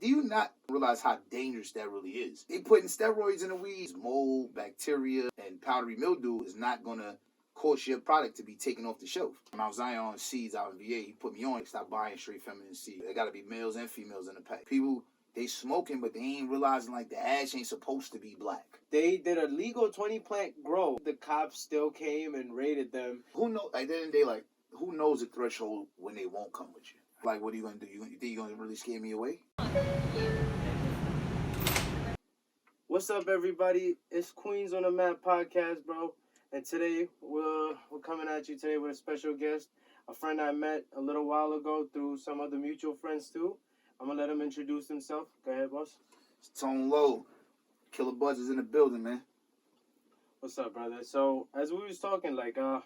Do you not realize how dangerous that really is? They putting steroids in the weeds. Mold, bacteria, and powdery mildew is not going to cause your product to be taken off the shelf. Mount Zion Seeds out in VA, he put me on. Stop buying straight feminine seeds. There got to be males and females in the pack. People, they smoking, but they ain't realizing like the ash ain't supposed to be black. They did a legal 20 plant grow. The cops still came and raided them. Who knows? At the end of the day, like, who knows the threshold when they won't come with you? Like, what are you going to do? You think you're going to really scare me away? What's up, everybody? It's Queens on the Map podcast, bro. And today, we're coming at you today with a special guest, a friend I met a little while ago through some other mutual friends, too. I'm going to let him introduce himself. Go ahead, boss. It's Tone Low. Killabudz is in the building, man. What's up, brother? So, as we was talking, like, I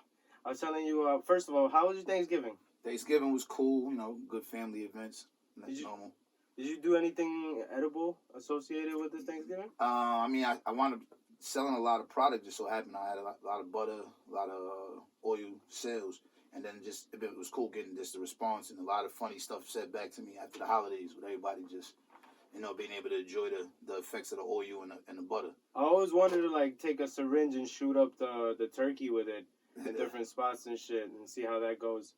was telling you, first of all, how was your Thanksgiving? Thanksgiving was cool, you know, good family events. That's normal. Did you do anything edible associated with this Thanksgiving? I wound up selling a lot of product. Just so happened I had a lot of butter, a lot of oil sales. And then just, it was cool getting just the response and a lot of funny stuff said back to me after the holidays with everybody just, you know, being able to enjoy the effects of the oil and the butter. I always wanted to, like, take a syringe and shoot up the turkey with it in different spots and shit and see how that goes.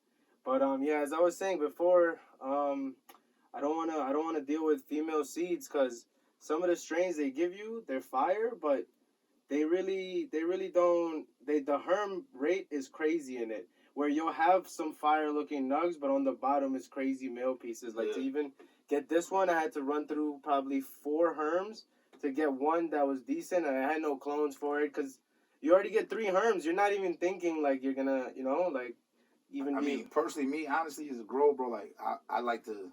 But, yeah, as I was saying before, I don't wanna deal with female seeds because some of the strains they give you, they're fire, but they really don't. The herm rate is crazy in it, where you'll have some fire looking nugs, but on the bottom is crazy male pieces. Like, to even get this one, I had to run through probably 4 herms to get one that was decent, and I had no clones for it because you already get 3 herms. You're not even thinking like you're gonna, you know, like even. I mean, personally, me honestly as a grower, bro, like I like to.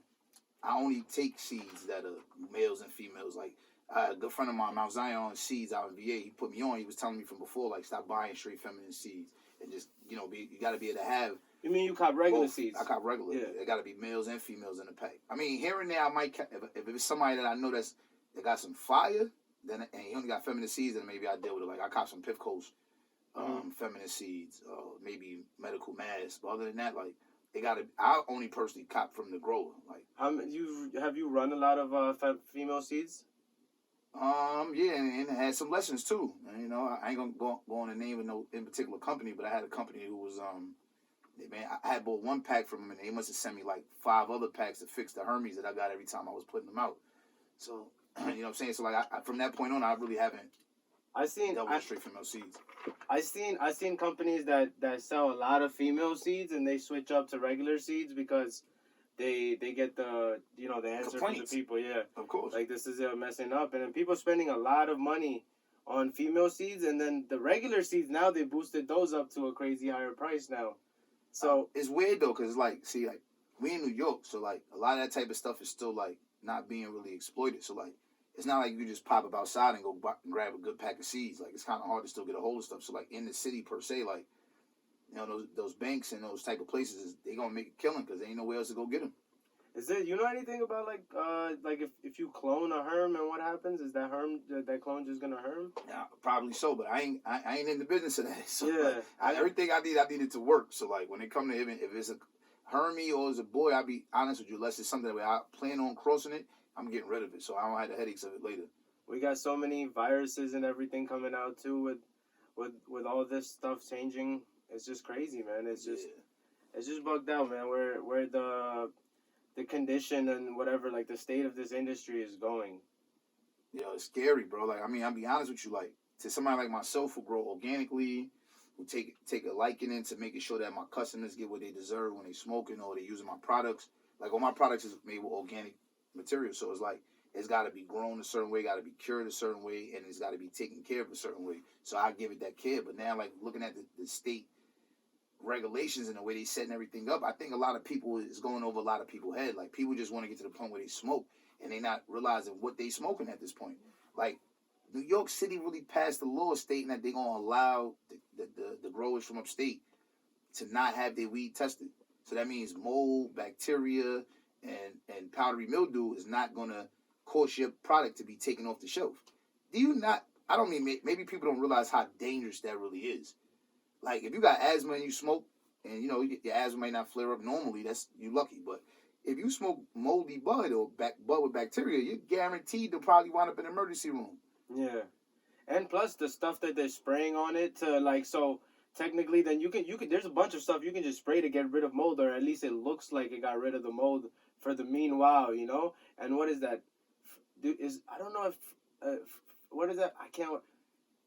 I only take seeds that are males and females. Like, a good friend of mine, Mount Zion Seeds out in VA, he put me on. He was telling me from before, like, stop buying straight feminine seeds. And just, you know, you got to be able to have. You mean you cop regular both. seeds? I cop regular. Yeah. There got to be males and females in the pack. I mean, here and there, I might, if it's somebody that I know that got some fire, then and he only got feminine seeds, then maybe I deal with it. Like, I cop some Pif Coast feminine seeds, maybe medical mass. But other than that, like, I only personally cop from the grower. Like, have you run a lot of female seeds? Yeah, and it had some lessons too. And, you know, I ain't gonna go on the name of no in particular company, but I had a company who was I had bought 1 pack from them, and they must have sent me like 5 other packs to fix the Hermes that I got every time I was putting them out. So, you know what I'm saying? So like, from that point on, I really haven't. Dealt with straight female seeds. I seen companies that sell a lot of female seeds and they switch up to regular seeds because they get the answer from the people. Yeah, of course. Like, this is messing up, and then people spending a lot of money on female seeds, and then the regular seeds now they boosted those up to a crazy higher price now. So it's weird though, cause like, see, like, we in New York, so like a lot of that type of stuff is still like not being really exploited. So like, it's not like you can just pop up outside and go and grab a good pack of seeds. Like, it's kind of hard to still get a hold of stuff. So, like, in the city per se, like, you know, those banks and those type of places, they going to make a killing because there ain't nowhere else to go get them. You know anything about, like if you clone a herm and what happens? Is that clone just going to herm? Yeah, probably so, but I ain't in the business of that. So, yeah. Like, everything I need it to work. So, like, when it come to even, if it's a hermie or it's a boy, I'll be honest with you, unless it's something that I plan on crossing it, I'm getting rid of it, so I don't have the headaches of it later. We got so many viruses and everything coming out too with all this stuff changing. It's just crazy, man. It's just bugged out, man. Where the condition and whatever, like, the state of this industry is going. Yeah, it's scary, bro. Like, I mean, I'll be honest with you, like, to somebody like myself who grow organically, who take a liking into making sure that my customers get what they deserve when they smoking or they using my products. Like, all my products is made with organic material, so it's like it's got to be grown a certain way, got to be cured a certain way, and it's got to be taken care of a certain way. So I give it that care. But now, like, looking at the state regulations and the way they setting everything up, I think a lot of people is going over a lot of people's head. Like, people just want to get to the point where they smoke and they not realizing what they smoking at this point. Like, New York City really passed the law stating that they're gonna allow the growers from upstate to not have their weed tested. So that means mold, bacteria, and powdery mildew is not going to cause your product to be taken off the shelf. Do you not? I don't mean, maybe people don't realize how dangerous that really is. Like, if you got asthma and you smoke, and, you know, your asthma may not flare up normally, you lucky. But if you smoke moldy bud or bud with bacteria, you're guaranteed to probably wind up in an emergency room. Yeah. And plus the stuff that they're spraying on it to like so technically then you can there's a bunch of stuff you can just spray to get rid of mold, or at least it looks like it got rid of the mold for the meanwhile, you know. And what is that? I don't know if what is that? I can't.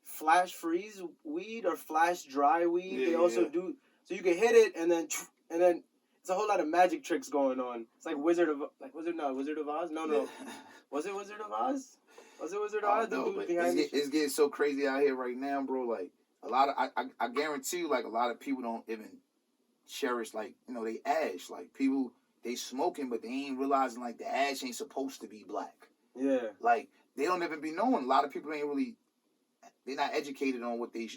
Flash freeze weed or flash dry weed. They also do so you can hit it and then it's a whole lot of magic tricks going on. It's like Wizard of Oz? No. Was it Wizard of Oz? Was it Wizard of Oz? No, but it's getting so crazy out here right now, bro. Like a lot of I guarantee you, like a lot of people don't even cherish like they ash. Like people they smoking, but they ain't realizing like the ash ain't supposed to be black. Yeah. Like they don't even be knowing. A lot of people ain't really. They're not educated on what they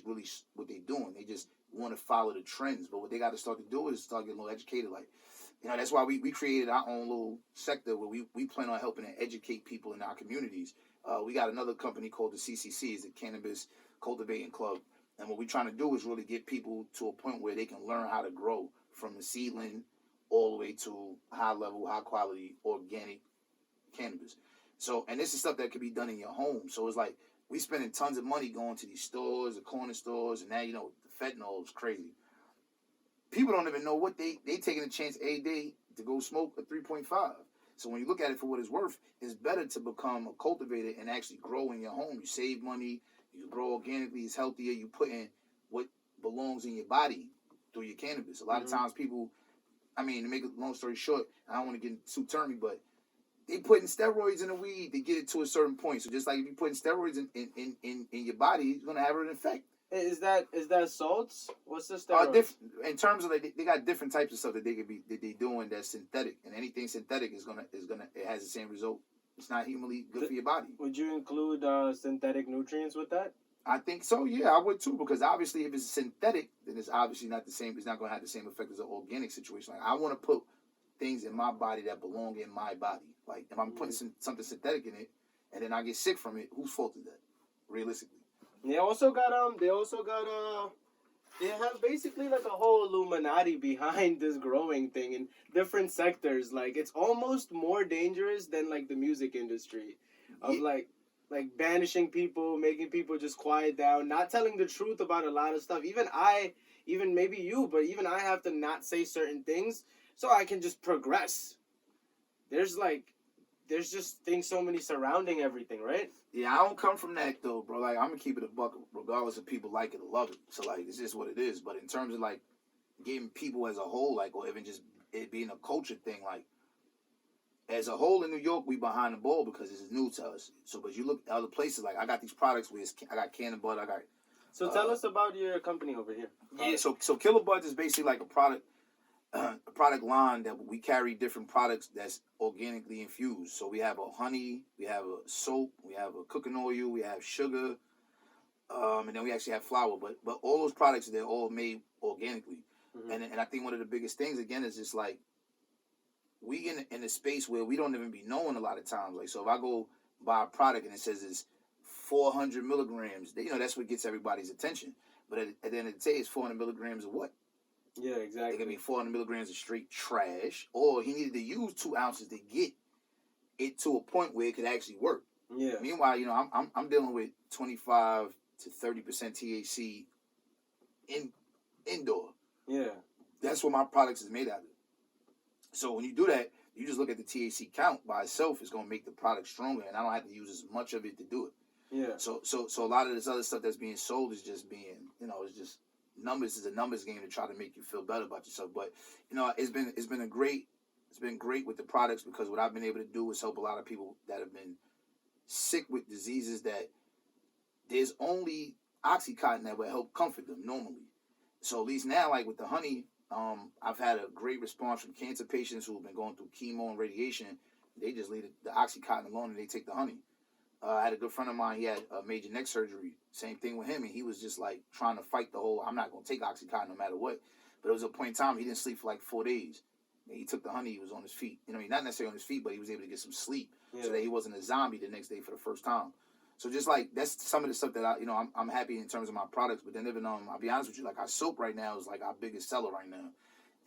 doing. They just want to follow the trends. But what they got to start to do is start getting a little educated. Like, that's why we created our own little sector where we plan on helping to educate people in our communities. We got another company called the CCC, is the Cannabis Cultivating Club. And what we're trying to do is really get people to a point where they can learn how to grow from the seedling all the way to high level, high quality organic cannabis. So, and this is stuff that could be done in your home. So it's like, we spending tons of money going to these stores, the corner stores, and now, the fentanyl is crazy. People don't even know what they taking a chance every day to go smoke a 3.5. So when you look at it for what it's worth, it's better to become a cultivator and actually grow in your home. You save money, you grow organically, it's healthier, you put in what belongs in your body through your cannabis. A lot of times people, to make a long story short, I don't want to get too termy, but they putting steroids in the weed to get it to a certain point. So just like if you putting steroids in your body, it's gonna have an effect. Is that salts? What's the steroids? In terms of they got different types of stuff that they doing that's synthetic, and anything synthetic is gonna it has the same result. It's not humanly good for your body. Would you include synthetic nutrients with that? I think so. Yeah, I would too, because obviously if it's synthetic, then it's obviously not the same. It's not gonna have the same effect as an organic situation. Like I want to put things in my body that belong in my body. Like if I'm putting something synthetic in it, and then I get sick from it, whose fault is that? Realistically. They have basically like a whole Illuminati behind this growing thing in different sectors. Like it's almost more dangerous than like the music industry, of like banishing people, making people just quiet down, not telling the truth about a lot of stuff. Even maybe you, but even I have to not say certain things so I can just progress. There's just things so many surrounding everything, right? Yeah, I don't come from that though, bro. Like I'm gonna keep it a buck, regardless if people like it or love it. So like, it's just what it is. But in terms of like getting people as a whole, like, or even just it being a culture thing, like as a whole in New York, we behind the ball because it's new to us. So, but you look at other places, like I got these products where I got Killabudz, I got. So tell us about your company over here. Yeah, so Killabudz is basically like a product line that we carry different products that's organically infused. So we have a honey, we have a soap, we have a cooking oil, we have sugar, and then we actually have flour. But all those products, they're all made organically. And I think one of the biggest things again is just like we in a space where we don't even be knowing a lot of times. Like so, if I go buy a product and it says it's 400 milligrams, that's what gets everybody's attention. But at the end of the day, it's 400 milligrams of what? Yeah, exactly. It can be 400 milligrams of straight trash, or he needed to use 2 ounces to get it to a point where it could actually work. Yeah. Meanwhile, I'm dealing with 25 to 30% THC indoor. Yeah. That's what my products is made out of. So when you do that, you just look at the THC count by itself. It's gonna make the product stronger, and I don't have to use as much of it to do it. Yeah. So a lot of this other stuff that's being sold is just being, it's just numbers. Is a numbers game to try to make you feel better about yourself. But it's been great with the products, because what I've been able to do is help a lot of people that have been sick with diseases that there's only Oxycontin that will help comfort them normally. So at least now, like with the honey, I've had a great response from cancer patients who have been going through chemo and radiation. They just leave the Oxycontin alone and they take the honey. I had a good friend of mine, he had a major neck surgery. Same thing with him, and he was just like trying to fight the whole, I'm not going to take Oxycontin no matter what. But it was a point in time he didn't sleep for like 4 days. And he took the honey, he was on his feet. Not necessarily on his feet, but he was able to get some sleep so that he wasn't a zombie the next day for the first time. So just like, that's some of the stuff that I'm happy in terms of my products. But then even, I'll be honest with you, like our soap right now is like our biggest seller right now.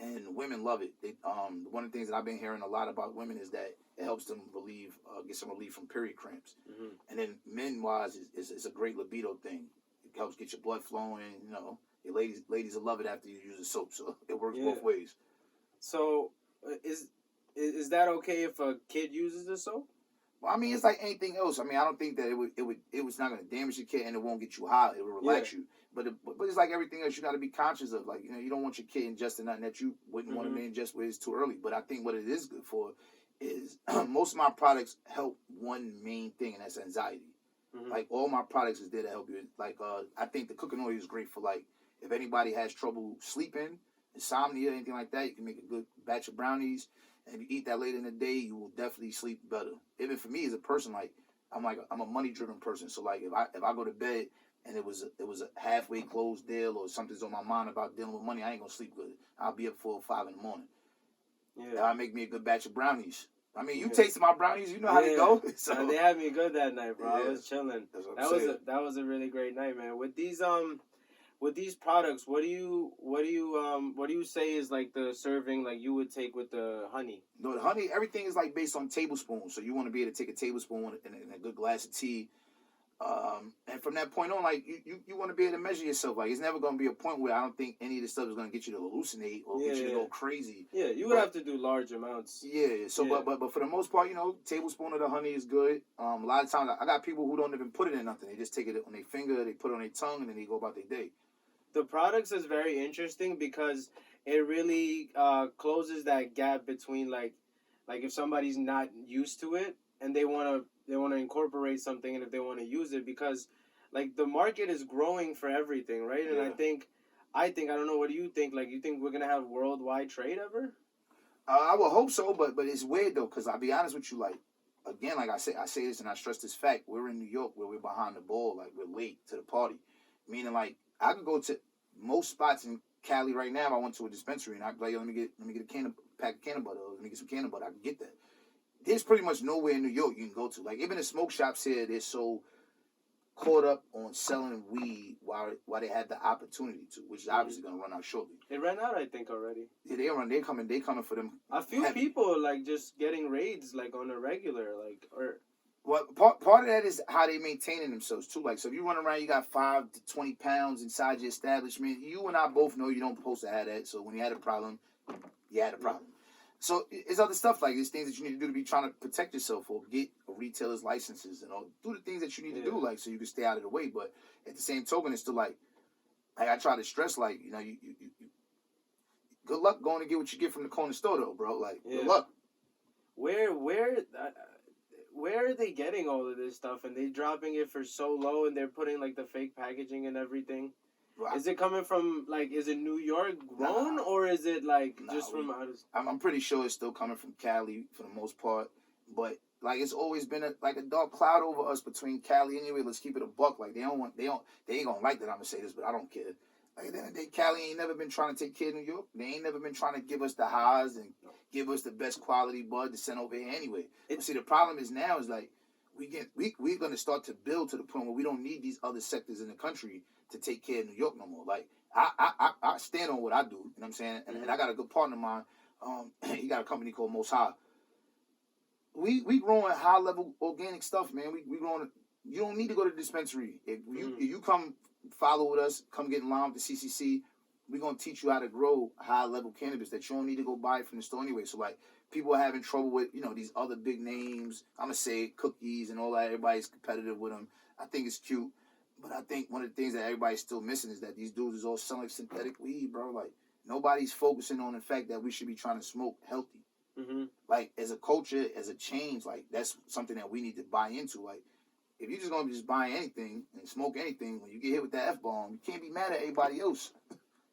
and women love it. One of the things that I've been hearing a lot about women is that it helps them get some relief from period cramps. Mm-hmm. And then men wise is a great libido thing. It helps get your blood flowing. Your ladies will love it after you use the soap. So it works both ways. So is that okay if a kid uses the soap? Well, I mean, it's like anything else. I mean, I don't think that it was not going to damage your kid and it won't get you high. It will relax you. But it's like everything else. You got to be conscious of. Like, you don't want your kid ingesting nothing that you wouldn't want to ingest where it's too early. But I think what it is good for is most of my products help one main thing, and that's anxiety. Mm-hmm. Like, all my products is there to help you. Like, I think the cooking oil is great for, like, if anybody has trouble sleeping, insomnia, anything like that, you can make a good batch of brownies. And if you eat that later in the day, you will definitely sleep better. Even for me as a person, I'm a money driven person. So like if I go to bed and it was a halfway closed deal or something's on my mind about dealing with money, I ain't gonna sleep good. I'll be up 4 or 5 in the morning. Yeah. That'll make me a good batch of brownies. I mean, you tasted my brownies, you know how they go. So they had me good that night, bro. I was chilling. That was a really great night, man. With these products, what do you say is like the serving like you would take with the honey? No, the honey, everything is like based on tablespoons. So you want to be able to take a tablespoon and a good glass of tea. And from that point on, like you want to be able to measure yourself. Like it's never going to be a point where I don't think any of this stuff is going to get you to hallucinate or get you to go crazy. Yeah, you would have to do large amounts. Yeah. So, but for the most part, tablespoon of the honey is good. A lot of times I got people who don't even put it in nothing. They just take it on their finger, they put it on their tongue, and then they go about their day. The products is very interesting because it really closes that gap between like if somebody's not used to it and they want to incorporate something and if they want to use it because like the market is growing for everything, right? And I think I don't know, what do you think? Like, you think we're gonna have worldwide trade ever? I would hope so, but it's weird though, because I'll be honest with you, like again, like I say this and I stress this fact: we're in New York, where we're behind the ball, like we're late to the party. Meaning, like I could go to most spots in Cali right now. If I went to a dispensary and I'd be like, let me get a pack of canna butter, or let me get some canna butter. I can get that. There's pretty much nowhere in New York you can go to. Like even the smoke shops here, they're so caught up on selling weed while they had the opportunity to, which is obviously going to run out shortly. It ran out, I think, already. Yeah, they coming for them. A few people like just getting raids like on a regular, like, or. Well, part of that is how they maintaining themselves too. Like, so if you run around, you got 5 to 20 pounds inside your establishment. You and I both know you don't supposed to have that. So when you had a problem, you had a problem. So it's other stuff like it's things that you need to do to be trying to protect yourself or get a retailer's licenses and all. Do the things that you need to do, like so you can stay out of the way. But at the same token, it's still like I try to stress, like you good luck going to get what you get from the corner store though, bro. Like good luck. Where are they getting all of this stuff and they dropping it for so low and they're putting like the fake packaging and everything? Well, is it coming from like? Is it New York grown or is it like just from out of? I'm pretty sure it's still coming from Cali for the most part, but like it's always been a dark cloud over us between Cali anyway. Let's keep it a buck. Like they ain't gonna like that I'm gonna say this, but I don't care. Like at the end of the day, Cali ain't never been trying to take care of New York. They ain't never been trying to give us the highs and give us the best quality bud to send over here anyway. See, the problem is now is like we're gonna start to build to the point where we don't need these other sectors in the country to take care of New York no more. Like I stand on what I do. You know what I'm saying? And I got a good partner of mine. He got a company called Most High. We growing high level organic stuff, man. We growing. You don't need to go to the dispensary. If you come follow with us, come get in line with the CCC. We're gonna teach you how to grow high level cannabis that you don't need to go buy from the store anyway. So like people are having trouble with these other big names. I'm gonna say cookies and all that. Everybody's competitive with them. I think it's cute. But I think one of the things that everybody's still missing is that these dudes is all selling synthetic weed, bro. Like, nobody's focusing on the fact that we should be trying to smoke healthy. Mm-hmm. Like, as a culture, as a change, like, that's something that we need to buy into. Like, if you're just going to just buy anything and smoke anything, when you get hit with that F-bomb, you can't be mad at everybody else.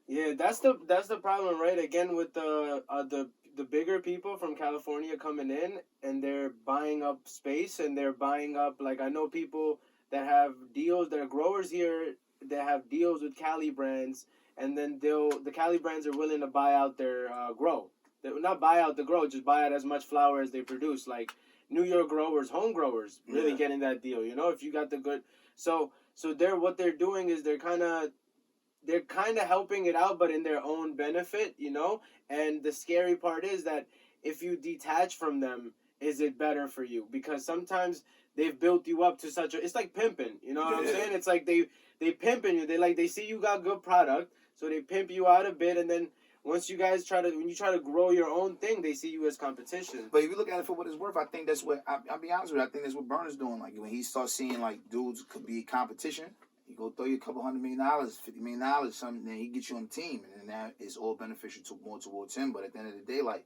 Yeah, that's the problem, right? Again, with the bigger people from California coming in, and they're buying up space, and they're buying up, like, I know people that have deals, that are growers here, that have deals with Cali brands, and then the Cali brands are willing to buy out their grow. They will not buy out the grow, just buy out as much flower as they produce. Like New York growers, home growers, really getting that deal. If you got the good, so what they're doing is they're kind of they're kind of helping it out, but in their own benefit, you know. And the scary part is that if you detach from them, is it better for you? Because sometimes they've built you up to such a. It's like pimping, you know what I'm saying? It's like they pimping you. They see you got good product, so they pimp you out a bit, and then once you guys when you try to grow your own thing, they see you as competition. But if you look at it for what it's worth, I think that's what I'll be honest with you. I think that's what Burner's doing. Like when he starts seeing like dudes could be competition, he go throw you a couple $100 million, $50 million, something, then he gets you on the team, and then that is all beneficial more towards him. But at the end of the day, like,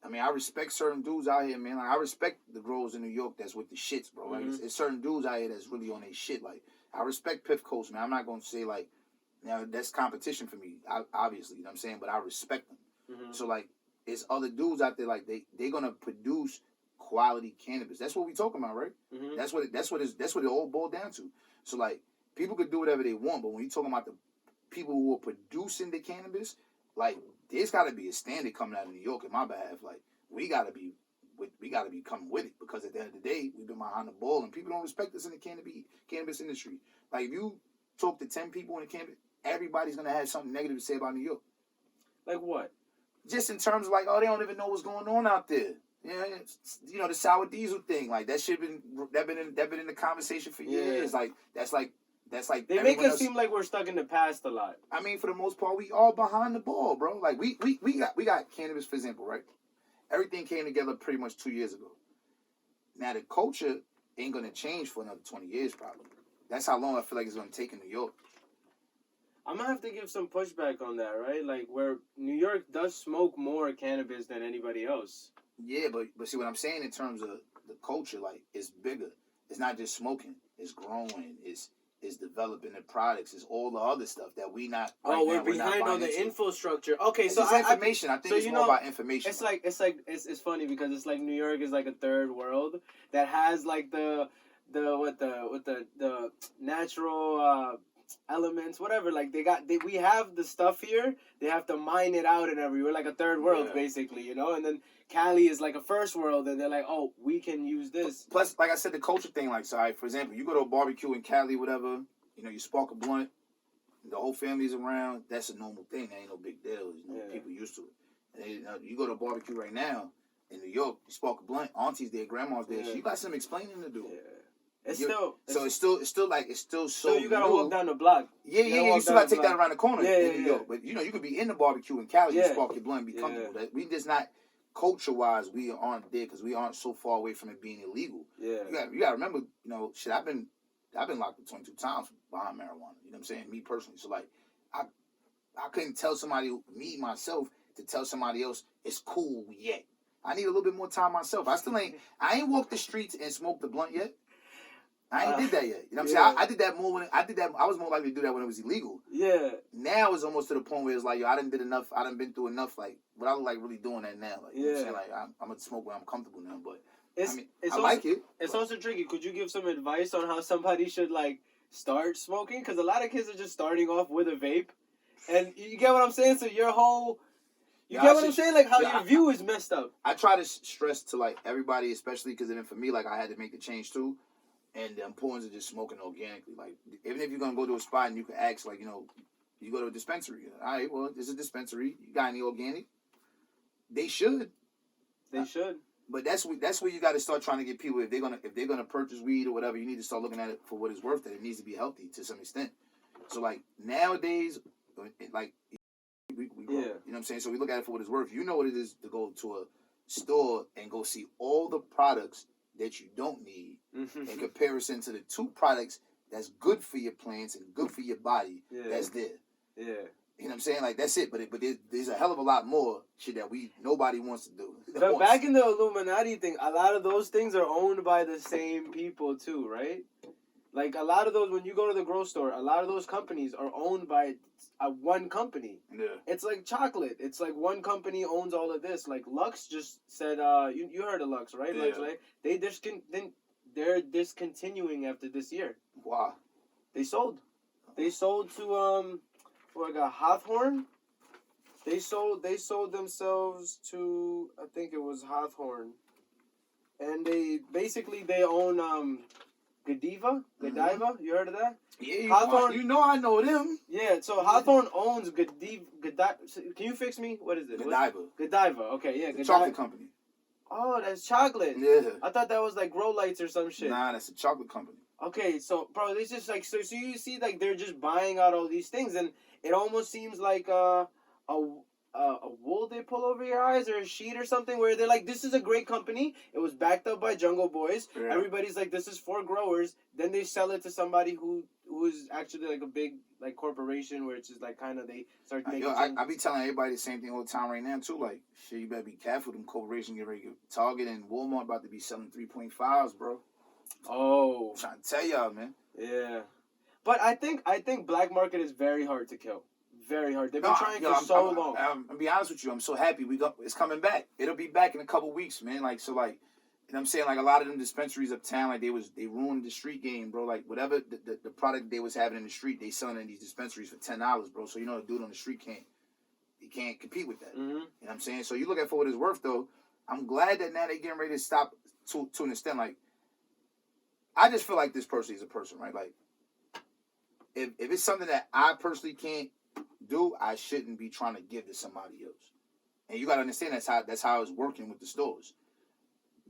I mean, I respect certain dudes out here, man. Like I respect the growers in New York that's with the shits, bro. Like it's certain dudes out here that's really on their shit. Like I respect Piff Coast, man. I'm not gonna say like, that's competition for me, obviously, you know what I'm saying? But I respect them. So like, it's other dudes out there like they're gonna produce quality cannabis. That's what we talking about, right? That's what it all boiled down to. So like, people could do whatever they want, but when you talking about the people who are producing the cannabis, like there's got to be a standard coming out of New York in my behalf. Like we got to be coming with it, because at the end of the day, we've been behind the ball and people don't respect us in the cannabis industry. Like if you talk to 10 people in the cannabis, everybody's gonna have something negative to say about New York. Like what? Just in terms of like, oh, they don't even know what's going on out there. Yeah, you know, the sour diesel thing, like that shit been in the conversation for years. Like that's like they make us seem like we're stuck in the past a lot. I mean, for the most part, we all behind the ball, bro. Like we got cannabis, for example, right? Everything came together pretty much 2 years ago. Now the culture ain't gonna change for another 20 years, probably. That's how long I feel like it's gonna take in New York. I'm gonna have to give some pushback on that, right? Like where New York does smoke more cannabis than anybody else. Yeah, but see what I'm saying in terms of the culture, like it's bigger. It's not just smoking. It's growing. It's developing the products. It's all the other stuff that we not. We're behind on the infrastructure. Okay, it's so just information. I think it's more about information. It's funny because it's like New York is like a third world that has like the natural elements, whatever. Like we have the stuff here. They have to mine it out and everywhere, like a third world basically, you know. And then Cali is like a first world, and they're like, oh, we can use this. Plus, like I said, the culture thing. Like, so, for example, you go to a barbecue in Cali, whatever. You know, you spark a blunt. The whole family's around. That's a normal thing. That ain't no big deal. You know, people used to it. And, you go to a barbecue right now in New York. You spark a blunt. Auntie's there, grandma's there. So you got some explaining to do. Yeah. It's still so you gotta walk down the block. Yeah. You still gotta take that around the corner in New York. But you know, you could be in the barbecue in Cali, you spark your blunt, and be comfortable. That we just not culture wise, we aren't there because we aren't so far away from it being illegal. Yeah. You gotta remember, you know, shit. I've been locked up 22 times behind marijuana. You know what I'm saying? Me personally. So like, I couldn't tell somebody, me myself, to tell somebody else it's cool yet. I need a little bit more time myself. I ain't walked the streets and smoked the blunt yet. I ain't did that yet. You know what I'm saying? I did that more I was more likely to do that when it was illegal. Yeah. Now it's almost to the point where it's like, yo, I done did enough. I done been through enough. Like, but I look like really doing that now. Like, you know what I'm saying? Like, I'm gonna smoke when I'm comfortable now. But I like it. It's also tricky. Could you give some advice on how somebody should like start smoking? Because a lot of kids are just starting off with a vape, and you get what I'm saying. So your whole get what I'm saying? Like how your view is messed up. I try to stress to like everybody, especially because then for me, like I had to make the change too. And the importance of just smoking organically. Like, even if you're going to go to a spot and you can ask, like, you know, you go to a dispensary. All right, well, there's a dispensary. You got any organic? They should. They should. But that's where you got to start trying to get people, if they're gonna purchase weed or whatever, you need to start looking at it for what it's worth, that it needs to be healthy to some extent. So, like, nowadays, like, we grow, you know what I'm saying? So we look at it for what it's worth. You know what it is to go to a store and go see all the products that you don't need in comparison to the two products that's good for your plants and good for your body that's there. Yeah. You know what I'm saying? Like, that's it. But there's a hell of a lot more shit that nobody wants to do. But back in the Illuminati thing, a lot of those things are owned by the same people too, right? Like, a lot of those, when you go to the grocery store, a lot of those companies are owned by one company. Yeah. It's like chocolate. It's like one company owns all of this. Like, Lux just said, you heard of Lux, right? Yeah. Lux, right? They're discontinuing after this year. Wow. They sold. They sold to, Hawthorne? They sold themselves to, I think it was Hawthorne. And they own, Godiva. You heard of that? Yeah, Hawthorne- you know I know them. Yeah. So Hawthorne owns Godiva. Can you fix me? What is it? Godiva. Okay, yeah. The chocolate company. Oh, that's chocolate. Yeah. I thought that was like Grow Lights or some shit. Nah, that's a chocolate company. Okay, so bro, they just like so you see like they're just buying out all these things, and it almost seems like a wool they pull over your eyes or a sheet or something where they're like, this is a great company. It was backed up by Jungle Boys. Yeah. Everybody's like, this is for growers. Then they sell it to somebody who is actually like a big like corporation where it's just like kind of they start making. I be telling everybody the same thing all the time right now too. Like, shit, you better be careful. Them corporations get ready to get Target and Walmart about to be selling 3.5s, bro. Oh, I'm trying to tell y'all, man. Yeah, but I think black market is very hard to kill. Very hard. They've been trying for so long. I'll be honest with you. I'm so happy it's coming back. It'll be back in a couple weeks, man. Like, so, like, and I'm saying, like, a lot of them dispensaries uptown, like, they ruined the street game, bro. Like, whatever the product they was having in the street, they selling in these dispensaries for $10, bro. So, you know, the dude on the street can't compete with that. Mm-hmm. You know what I'm saying? So, you look at for what it's worth, though. I'm glad that now they getting ready to stop to an extent. Like, I just feel like this person is a person, right? Like, if it's something that I personally can't do, I shouldn't be trying to give to somebody else. And you gotta understand that's how it's working with the stores.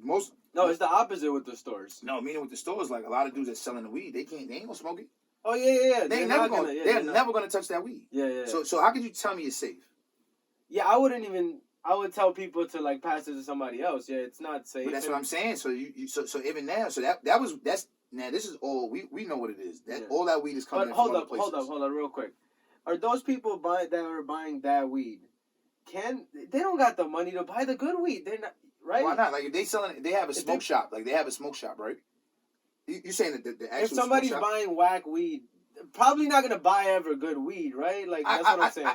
It's the opposite with the stores. No, meaning with the stores, like a lot of dudes that selling the weed, they ain't gonna smoke it. Oh yeah. They're never gonna touch that weed. Yeah. So how could you tell me it's safe? Yeah, I would tell people to like pass it to somebody else. Yeah, it's not safe. But that's what I'm saying. So so even now, so that's now this is all we know what it is. That all that weed is coming. But hold up, real quick. Are those people that are buying that weed? They don't got the money to buy the good weed? They're not, right? Why not? Like if they selling, they have a smoke shop. Like they have a smoke shop, right? You saying that the actual if somebody's smoke shop, buying whack weed, probably not gonna buy ever good weed, right? Like that's what I'm saying.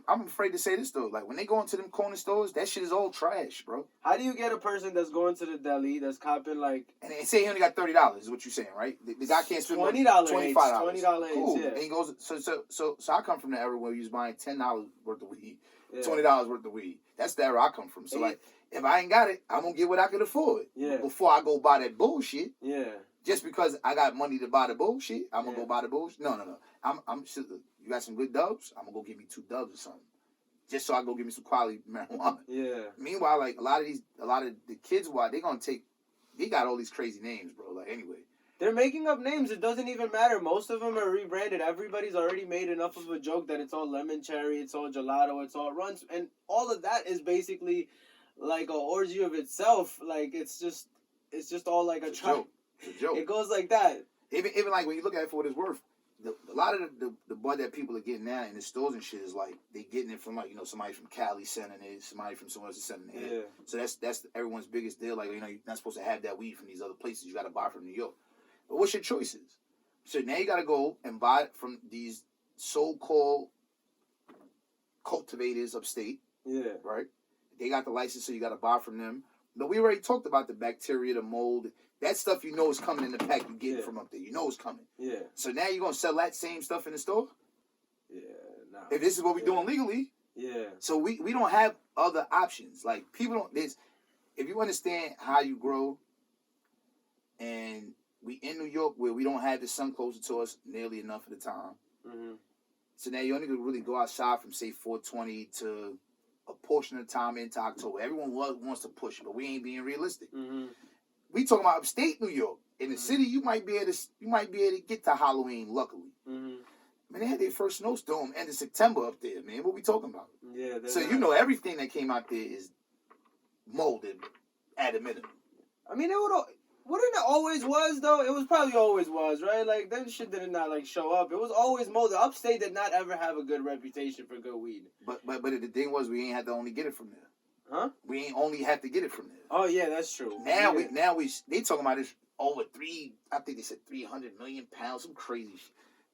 I'm afraid to say this though. Like when they go into them corner stores, that shit is all trash, bro. How do you get a person that's going to the deli that's copping like? And they say he only got $30. Is what you're saying, right? The guy can't spend $20, $25. $20. Cool. Yeah. And he goes. So I come from the era where he was buying $10 worth of weed, Yeah. $20 worth of weed. That's the era I come from. So like, if I ain't got it, I'm gonna get what I can afford. Yeah. Before I go buy that bullshit. Yeah. Just because I got money to buy the bullshit, I'm gonna go buy the bullshit. No. I'm you got some good dubs? I'm gonna go get me 2 dubs or something. Just so I go get me some quality marijuana. Yeah. Meanwhile, like a lot of the kids, they got all these crazy names, bro. Like anyway. They're making up names. It doesn't even matter. Most of them are rebranded. Everybody's already made enough of a joke that it's all lemon cherry, it's all gelato, it's all runs, and all of that is basically like an orgy of itself. Like it's just all like a joke. It's a joke. It goes like that. Even like when you look at it for what it's worth, a lot of the bud that people are getting now in the stores and shit is like they getting it from like somebody from Cali sending it, somebody from somewhere else is sending it. Yeah. So that's everyone's biggest deal. Like you're not supposed to have that weed from these other places. You got to buy from New York. But what's your choices? So now you got to go and buy it from these so-called cultivators upstate. Yeah. Right? They got the license, so you got to buy from them. But we already talked about the bacteria, the mold. That stuff is coming in the pack you get from up there. You know it's coming. Yeah. So now you're going to sell that same stuff in the store? Yeah, nah. If this is what we're doing legally. Yeah. So we don't have other options. Like, people don't... If you understand how you grow, and we in New York where we don't have the sun closer to us nearly enough of the time. Mm-hmm. So now you only can really go outside from, say, 420 to a portion of the time into October. Everyone wants to push, but we ain't being realistic. Mm-hmm. We talking about upstate New York. In the city, you might be able to get to Halloween. Luckily, man, they had their first snowstorm end of September up there, man. What we talking about? Yeah. So everything that came out there is molded at a minimum. I mean, wouldn't it always was though? It was probably always was, right? Like that shit did not like show up. It was always molded. Upstate did not ever have a good reputation for good weed. But the thing was, we ain't had to only get it from there. Huh? We ain't only have to get it from there. Oh yeah, that's true. Now they talking about this over I think they said 300 million pounds, some crazy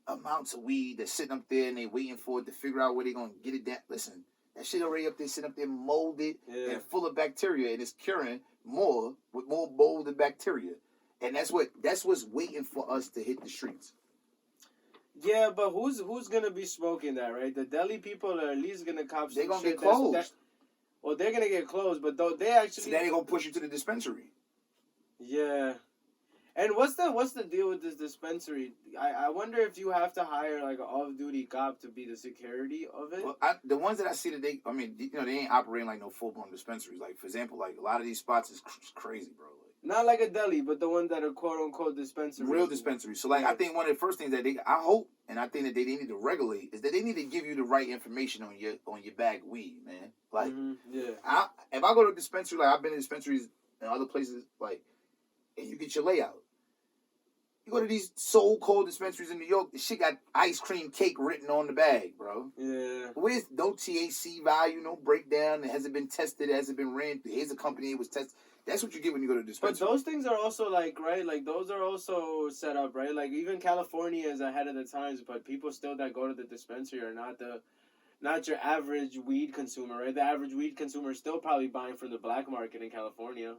amounts of weed that's sitting up there and they waiting for it to figure out where they gonna get it down. Listen, that shit already up there, sitting up there molded and full of bacteria, and it's curing more with more mold and bacteria, and that's what's waiting for us to hit the streets. Yeah, but who's gonna be smoking that, right? The deli people are at least gonna cop some They're gonna shit get closed. Well, they're gonna get closed, but they actually. So then they're gonna push you to the dispensary. Yeah, And what's the deal with this dispensary? I wonder if you have to hire like an off-duty cop to be the security of it. Well, the ones that I see that they ain't operating like no full-blown dispensaries. Like, for example, like a lot of these spots is crazy, bro. Like, Not like a deli, but the ones that are quote-unquote dispensaries. real dispensaries. So, like, I think one of the first things that I hope, and I think that they need to regulate, is that they need to give you the right information on your bag of weed, man. Like, yeah. If I go to a dispensary, like I've been to dispensaries in other places, like, and you get your layout. You go to these so-called dispensaries in New York, the shit got ice cream cake written on the bag, bro. Yeah. With no THC value, no breakdown. It hasn't been tested. It hasn't been ran. Here's a company it was tested. That's what you get when you go to a dispensary. But those things are also like, right? Like those are also set up, right? Like even California is ahead of the times, but people still that go to the dispensary are not your average weed consumer, right? The average weed consumer is still probably buying from the black market in California.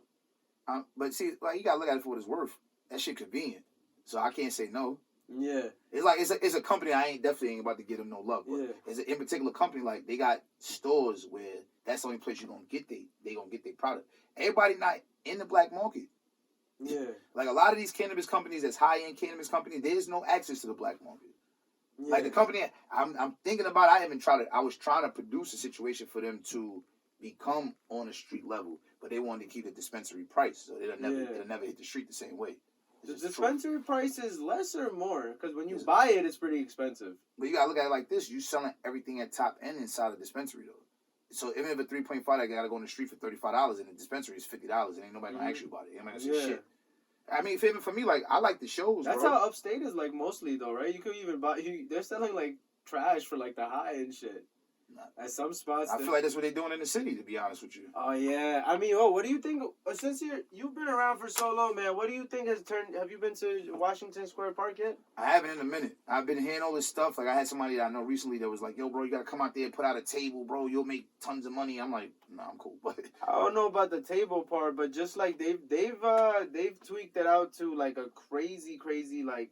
But see, like you gotta look at it for what it's worth. That shit convenient. So I can't say no. Yeah. It's like it's a company I definitely ain't about to give them no love. But it's an in particular company, like they got stores where that's the only place you're gonna get they gonna get their product. Everybody not in the black market. Yeah. Like a lot of these cannabis companies, that's high end cannabis companies, there's no access to the black market. Yeah. Like the company I'm thinking about, I was trying to produce a situation for them to become on a street level, but they wanted to keep the dispensary price, so it'll never hit the street the same way. The dispensary price is less or more? Because when you buy it, it's pretty expensive. But you gotta look at it like this: you selling everything at top end inside the dispensary, though. So even if a 3.5, I gotta go on the street for $35, and the dispensary is $50, and ain't nobody gonna ask you about it. Ain't nobody gonna say shit. I mean, for me, like I like the shows. That's bro. how upstate is like mostly though, right? You could even buy. They're selling like trash for like the high end shit. At some spots, I feel like that's what they're doing in the city. To be honest with you. Oh yeah, I mean, what do you think? Since you've been around for so long, man, what do you think has turned? Have you been to Washington Square Park yet? I haven't in a minute. I've been hearing all this stuff. Like I had somebody that I know recently that was like, "Yo, bro, you gotta come out there and put out a table, bro. You'll make tons of money." I'm like, "Nah, I'm cool." But I don't know about the table part, but just like they've tweaked it out to like a crazy like.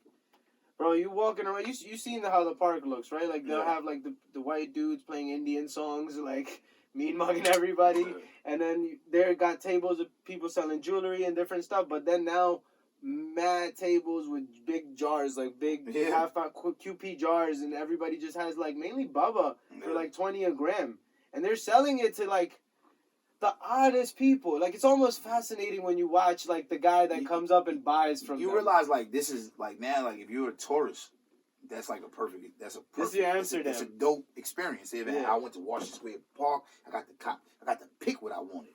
Bro, you walking around, you seen how the park looks, right? Like, they'll have, like, the white dudes playing Indian songs, like, mean mugging everybody. And then there got tables of people selling jewelry and different stuff. But then now, mad tables with big jars, like, big half-ounce QP jars. And everybody just has, like, mainly Bubba for, like, 20 a gram. And they're selling it to, like, the oddest people. Like, it's almost fascinating when you watch, like, the guy that comes up and buys from you them. realize, like, this is, like, now, like, if you're a tourist, that's, like, this is your Amsterdam. That's a dope experience. I went to Washington Square Park. I got to pick what I wanted.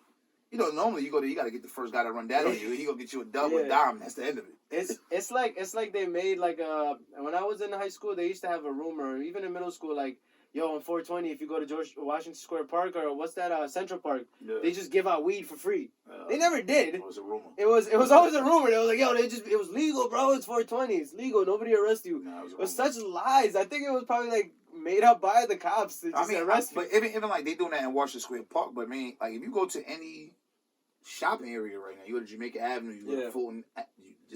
You know, normally you got to get the first guy to run down on you. He gonna get you a dub or a dime. That's the end of it. It's like they made, like, when I was in high school, they used to have a rumor, even in middle school, like, yo, on 420, if you go to Washington Square Park or what's that, Central Park, they just give out weed for free. They never did. It was a rumor. It was always a rumor. They was like, yo, it was legal, bro. It's 420. It's legal. Nobody arrest you. Nah, it was such lies. I think it was probably like made up by the cops to just arrest you. But even like they doing that in Washington Square Park. But man, like if you go to any shopping area right now, you go to Jamaica Avenue, you go to Fulton.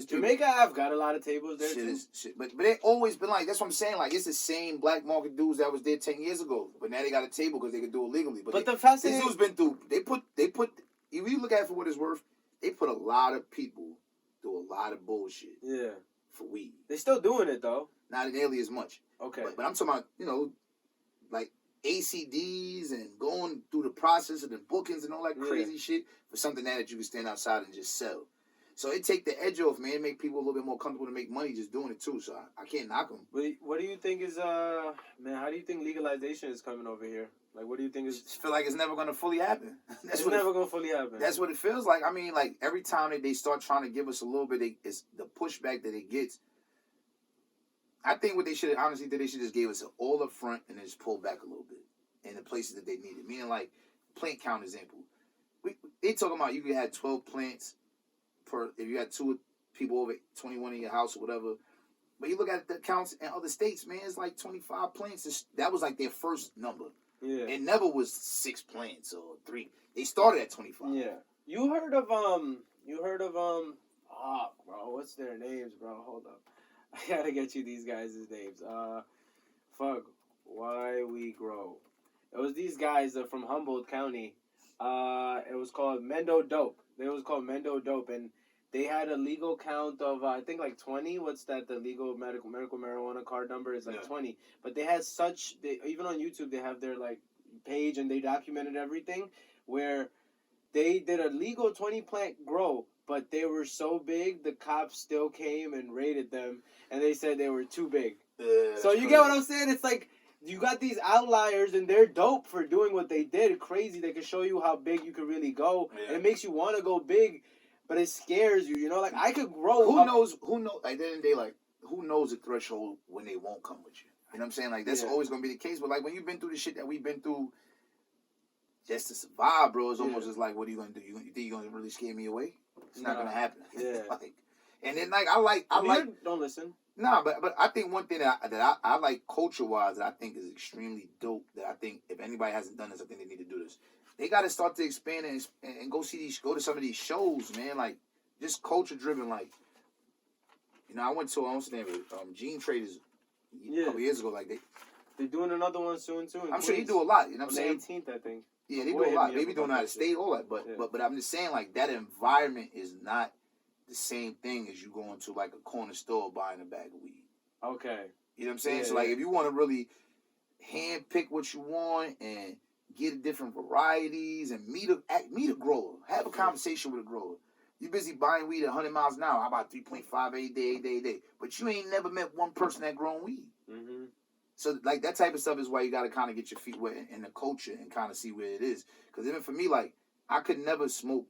Jamaica Ave got a lot of tables there too. But they always been like, that's what I'm saying. Like it's the same black market dudes that was there 10 years ago, but now they got a table because they could do it legally. But the fascinating, these dudes been through. They put. If you look at it for what it's worth, they put a lot of people through a lot of bullshit. Yeah. For weed. They still doing it though. Not nearly as much. Okay. But I'm talking about like ACDs and going through the process of the bookings and all that crazy shit for something that you can stand outside and just sell. So it take the edge off, man. It make people a little bit more comfortable to make money just doing it too. So I can't knock them. But what do you think is man? How do you think legalization is coming over here? Like, what do you think is? I feel like it's never gonna fully happen. It's never gonna fully happen. That's what it feels like. I mean, like every time that they start trying to give us a little bit, it's the pushback that it gets. I think what they should honestly did, they should just give us an all up front and then just pull back a little bit in the places that they need it. Meaning, like plant count example. They talking about you can have 12 plants per if you had 2 people over 21 in your house or whatever. But you look at the counts in other states, man, it's like 25 plants. That was like their first number. Yeah. It never was 6 plants or 3. They started at 25. Yeah. You heard of bro, what's their names, bro? Hold up. I gotta get you these guys' names. Why We Grow. It was these guys from Humboldt County. It was called Mendo Dope. It was called Mendo Dope, and they had a legal count of I think like 20. What's that? The legal medical marijuana card number is like 20. But they had even on YouTube they have their like page and they documented everything where they did a legal 20 plant grow, but they were so big the cops still came and raided them and they said they were too big. So you get what I'm saying? It's like you got these outliers and they're dope for doing what they did. Crazy. They can show you how big you can really go. Yeah. And it makes you want to go big, but it scares you. You know, like I could grow. Who knows? At the end of the day, like, who knows the threshold when they won't come with you? You know what I'm saying? Like, that's always going to be the case. But, like, when you've been through the shit that we've been through just to survive, bro, it's almost just like, what are you going to do? You think you're going to really scare me away? It's not going to happen. Yeah. Like, and then, like, I like. Don't listen. Nah, but I think one thing that I like culture-wise that I think is extremely dope, that I think if anybody hasn't done this, I think they need to do this. They got to start to expand and go to some of these shows, man. Like, just culture-driven. Like, you know, I went to Gene Traders a couple years ago. Like, they're doing another one soon, too. I'm sure they do a lot, you know what I'm saying? On the 18th, I think. Yeah, they do a lot. Maybe doing out of state, all that. But I'm just saying, like, that environment is not the same thing as you going to like a corner store buying a bag of weed. Okay. You know what I'm saying? So like if you want to really hand pick what you want and get different varieties and meet a grower, have a conversation with a grower. You busy buying weed at 100 miles an hour. I buy 3.5 a day. But you ain't never met one person that grown weed. Mm-hmm. So like that type of stuff is why you got to kind of get your feet wet in the culture and kind of see where it is. Because even for me, like I could never smoke.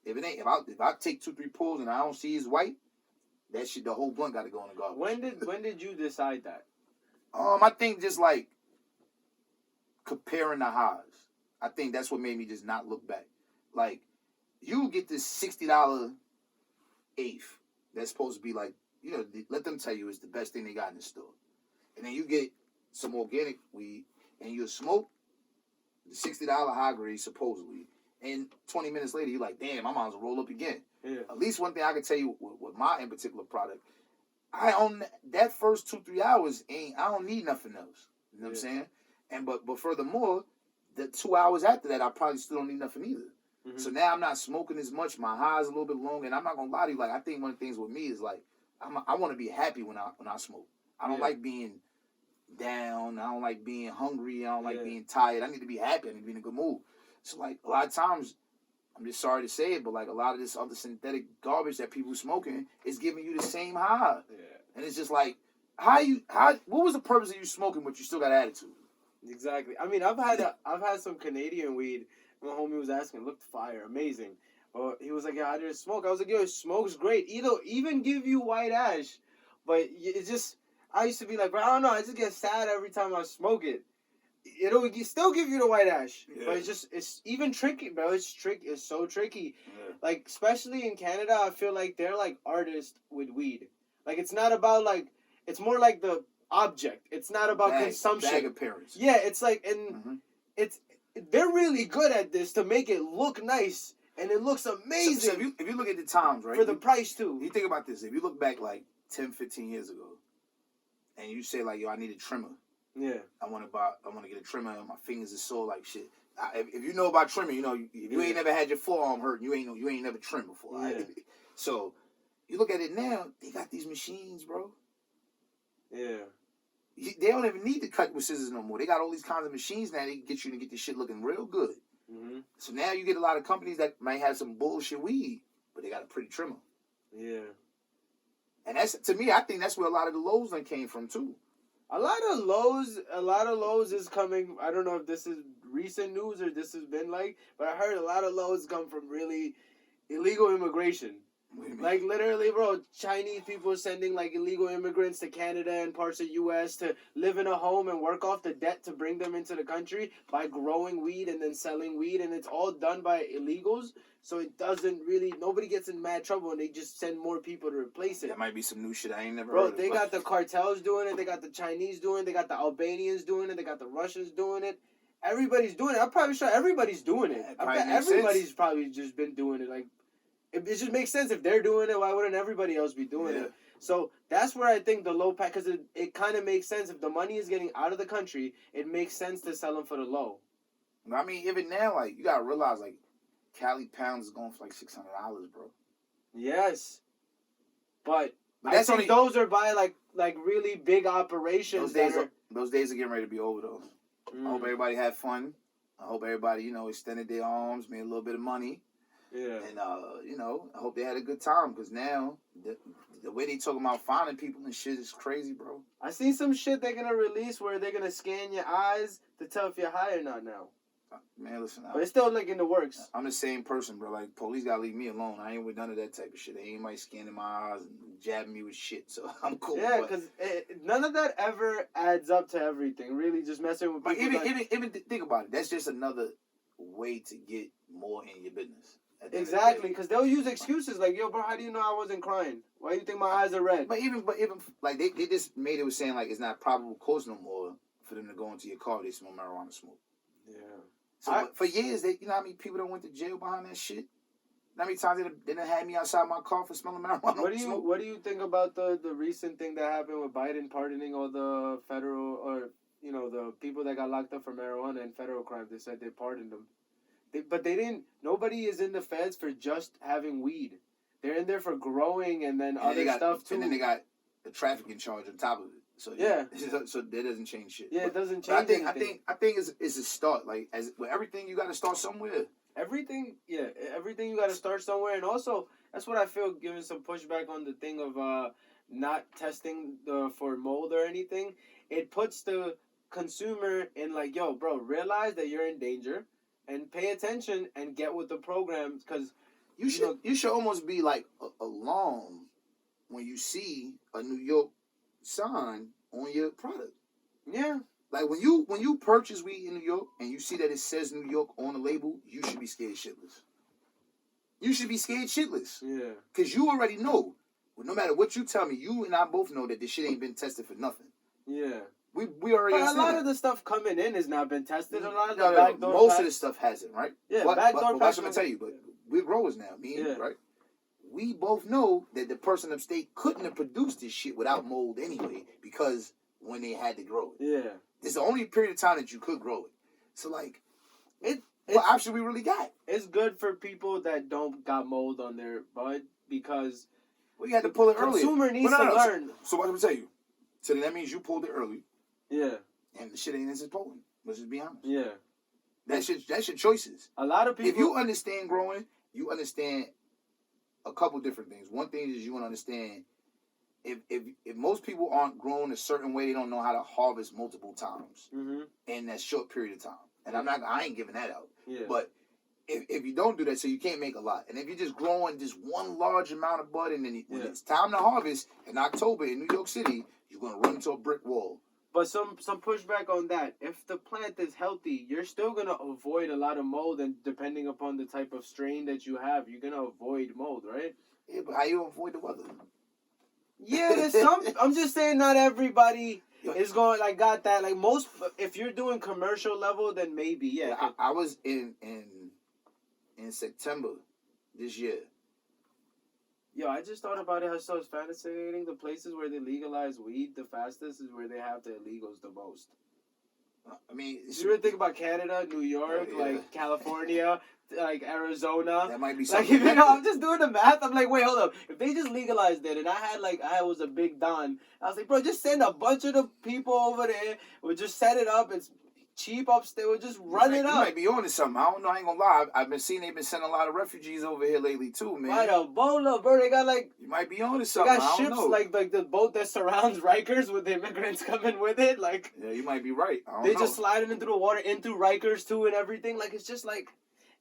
If I take 2-3 pulls and I don't see it's white, that shit, the whole blunt got to go in the garbage. When did you decide that? I think just like comparing the highs. I think that's what made me just not look back. Like you get this $60 eighth that's supposed to be like, you know, let them tell you it's the best thing they got in the store, and then you get some organic weed and you smoke the $60 high grade supposedly. And 20 minutes later, you're like, damn, I might as well roll up again. Yeah. At least one thing I can tell you with my in particular product, I own that first 2-3 hours I don't need nothing else. You know what I'm saying? And but furthermore, the 2 hours after that, I probably still don't need nothing either. Mm-hmm. So now I'm not smoking as much. My high is a little bit longer, and I'm not gonna lie to you. Like I think one of the things with me is like I want to be happy when I smoke. I don't like being down. I don't like being hungry. I don't like being tired. I need to be happy. I need to be in a good mood. So, like, a lot of times, I'm just sorry to say it, but, like, a lot of this other synthetic garbage that people smoking is giving you the same high. Yeah. And it's just like, what was the purpose of you smoking but you still got attitude? Exactly. I mean, I've had some Canadian weed. My homie was asking, looked fire, amazing. He was like, yeah, I didn't smoke. I was like, yo, smoke's great. Even give you white ash. But it's just, I used to be like, bro, I don't know, I just get sad every time I smoke it. It'll still give you the white ash, but it's even tricky, bro. It's so tricky. Yeah. Like especially in Canada, I feel like they're like artists with weed. Like it's not about like it's more like the object. It's not about consumption. Bag appearance. Yeah, it's like they're really good at this to make it look nice and it looks amazing. So if you look at the times, right, for the price too. You think about this. If you look back like 10, 15 years ago, and you say like, yo, I need a trimmer. Yeah, I want to get a trimmer. My fingers are sore like shit. If you know about trimming, you know if you ain't never had your forearm hurt, you ain't never trimmed before. Yeah. Right? So you look at it now, they got these machines, bro. Yeah, they don't even need to cut with scissors no more. They got all these kinds of machines now. They can get you to get this shit looking real good. Mm-hmm. So now you get a lot of companies that might have some bullshit weed, but they got a pretty trimmer. Yeah, and that's to me. I think that's where a lot of the lows done came from too. A lot of lows is coming. I don't know if this is recent news or this has been like, but I heard a lot of lows come from really illegal immigration. Like literally, bro, Chinese people sending like illegal immigrants to Canada and parts of U.S. to live in a home and work off the debt to bring them into the country by growing weed and then selling weed, and it's all done by illegals. So it doesn't really, nobody gets in mad trouble and they just send more people to replace it. That might be some new shit I ain't never heard of. Bro, they got the cartels doing it, they got the Chinese doing it, they got the Albanians doing it, they got the Russians doing it. Everybody's doing it. I'm probably sure everybody's doing it. Everybody's probably just been doing it. Like, it just makes sense. If they're doing it, why wouldn't everybody else be doing it? So that's where I think the low pack, because it kind of makes sense. If the money is getting out of the country, it makes sense to sell them for the low. I mean, even now, like, you got to realize, like, Cali pounds is going for like $600, bro. Yes, but But I that's think only those are by like really big operations that are. those days are getting ready to be over though. I hope everybody had fun. I hope everybody, extended their arms, made a little bit of money. Yeah. And, I hope they had a good time because now the way they talking about finding people and shit is crazy, bro. I seen some shit they're gonna release where they're gonna scan your eyes to tell if you're high or not now. Man, listen, But it's still like in the works. I'm the same person, bro. Like, police gotta leave me alone. I ain't with none of that type of shit. They ain't anybody scanning my eyes and jabbing me with shit, so I'm cool. Yeah, because none of that ever adds up to everything. Really, just messing with people. But even think about it. That's just another way to get more in your business. Exactly, because they'll use excuses like, "Yo, bro, how do you know I wasn't crying? Why do you think my eyes are red?" But even like they just made it with saying like it's not probable cause no more for them to go into your car if they smell marijuana smoke. Yeah. So for years, you know how many people that went to jail behind that shit? How many times they done had me outside my car for smelling marijuana? What do you think about the recent thing that happened with Biden pardoning all the federal or the people that got locked up for marijuana and federal crimes? They said they pardoned them. But they didn't. Nobody is in the feds for just having weed. They're in there for growing and then other stuff too. And then they got the trafficking charge on top of it. So yeah. So that doesn't change shit. Yeah, it doesn't change anything. I think it's a start. Like as with everything, you got to start somewhere. Everything you got to start somewhere, and also that's what I feel giving some pushback on the thing of not testing for mold or anything. It puts the consumer in like, yo, bro, realize that you're in danger. And pay attention and get with the programs because you should almost be like alarmed when you see a New York sign on your product. Yeah. Like when you purchase weed in New York and you see that it says New York on the label, you should be scared shitless. You should be scared shitless. Yeah. Because you already know. Well, no matter what you tell me, you and I both know that this shit ain't been tested for nothing. Yeah. We already. But a lot of the stuff coming in has not been tested. A lot of the backdoor most of the stuff hasn't, right? Yeah, backdoor packs. That's what I'm tell you. But we're growers now, me and you, right? We both know that the person upstate couldn't have produced this shit without mold anyway, because when they had to grow it. Yeah. It's the only period of time that you could grow it. So like, what option we really got? It's good for people that don't got mold on their bud because we had to pull it early. Consumer needs to learn. So what I'm gonna tell you? So that means you pulled it early. Yeah. And the shit ain't as potent. Let's just be honest. Yeah. That's your choices. A lot of people. If you understand growing, you understand a couple different things. One thing is you want to understand if most people aren't growing a certain way, they don't know how to harvest multiple times in that short period of time. And I ain't giving that out. Yeah. But if you don't do that, so you can't make a lot. And if you're just growing just one large amount of bud, and then when it's time to harvest in October in New York City, you're gonna run into a brick wall. But some pushback on that. If the plant is healthy, you're still gonna avoid a lot of mold, and depending upon the type of strain that you have, you're gonna avoid mold, right? Yeah, but how you avoid the weather? Yeah, there's some. I'm just saying, not everybody is going got that. Like most, if you're doing commercial level, then maybe yeah. I was in September this year. Yo, I just thought about it. I saw it's fascinating. The places where they legalize weed the fastest is where they have the illegals the most. I mean, you ever think about Canada, New York, like California, like Arizona? That might be something. Like, I'm just doing the math. I'm like, wait, hold up. If they just legalized it, and I was a big don, I was like, bro, just send a bunch of the people over there. We'll just set it up. It's cheap upstairs. We'll just run it up. You might be on to something. I don't know. I ain't gonna lie. I've been seeing they've been sending a lot of refugees over here lately too, man. Right, a boatload, bro. They got you might be on to something. They got ships like the boat that surrounds Rikers with the immigrants coming with it. Like, yeah, you might be right. They just slide it into the water, into Rikers too, and everything. Like, it's just like,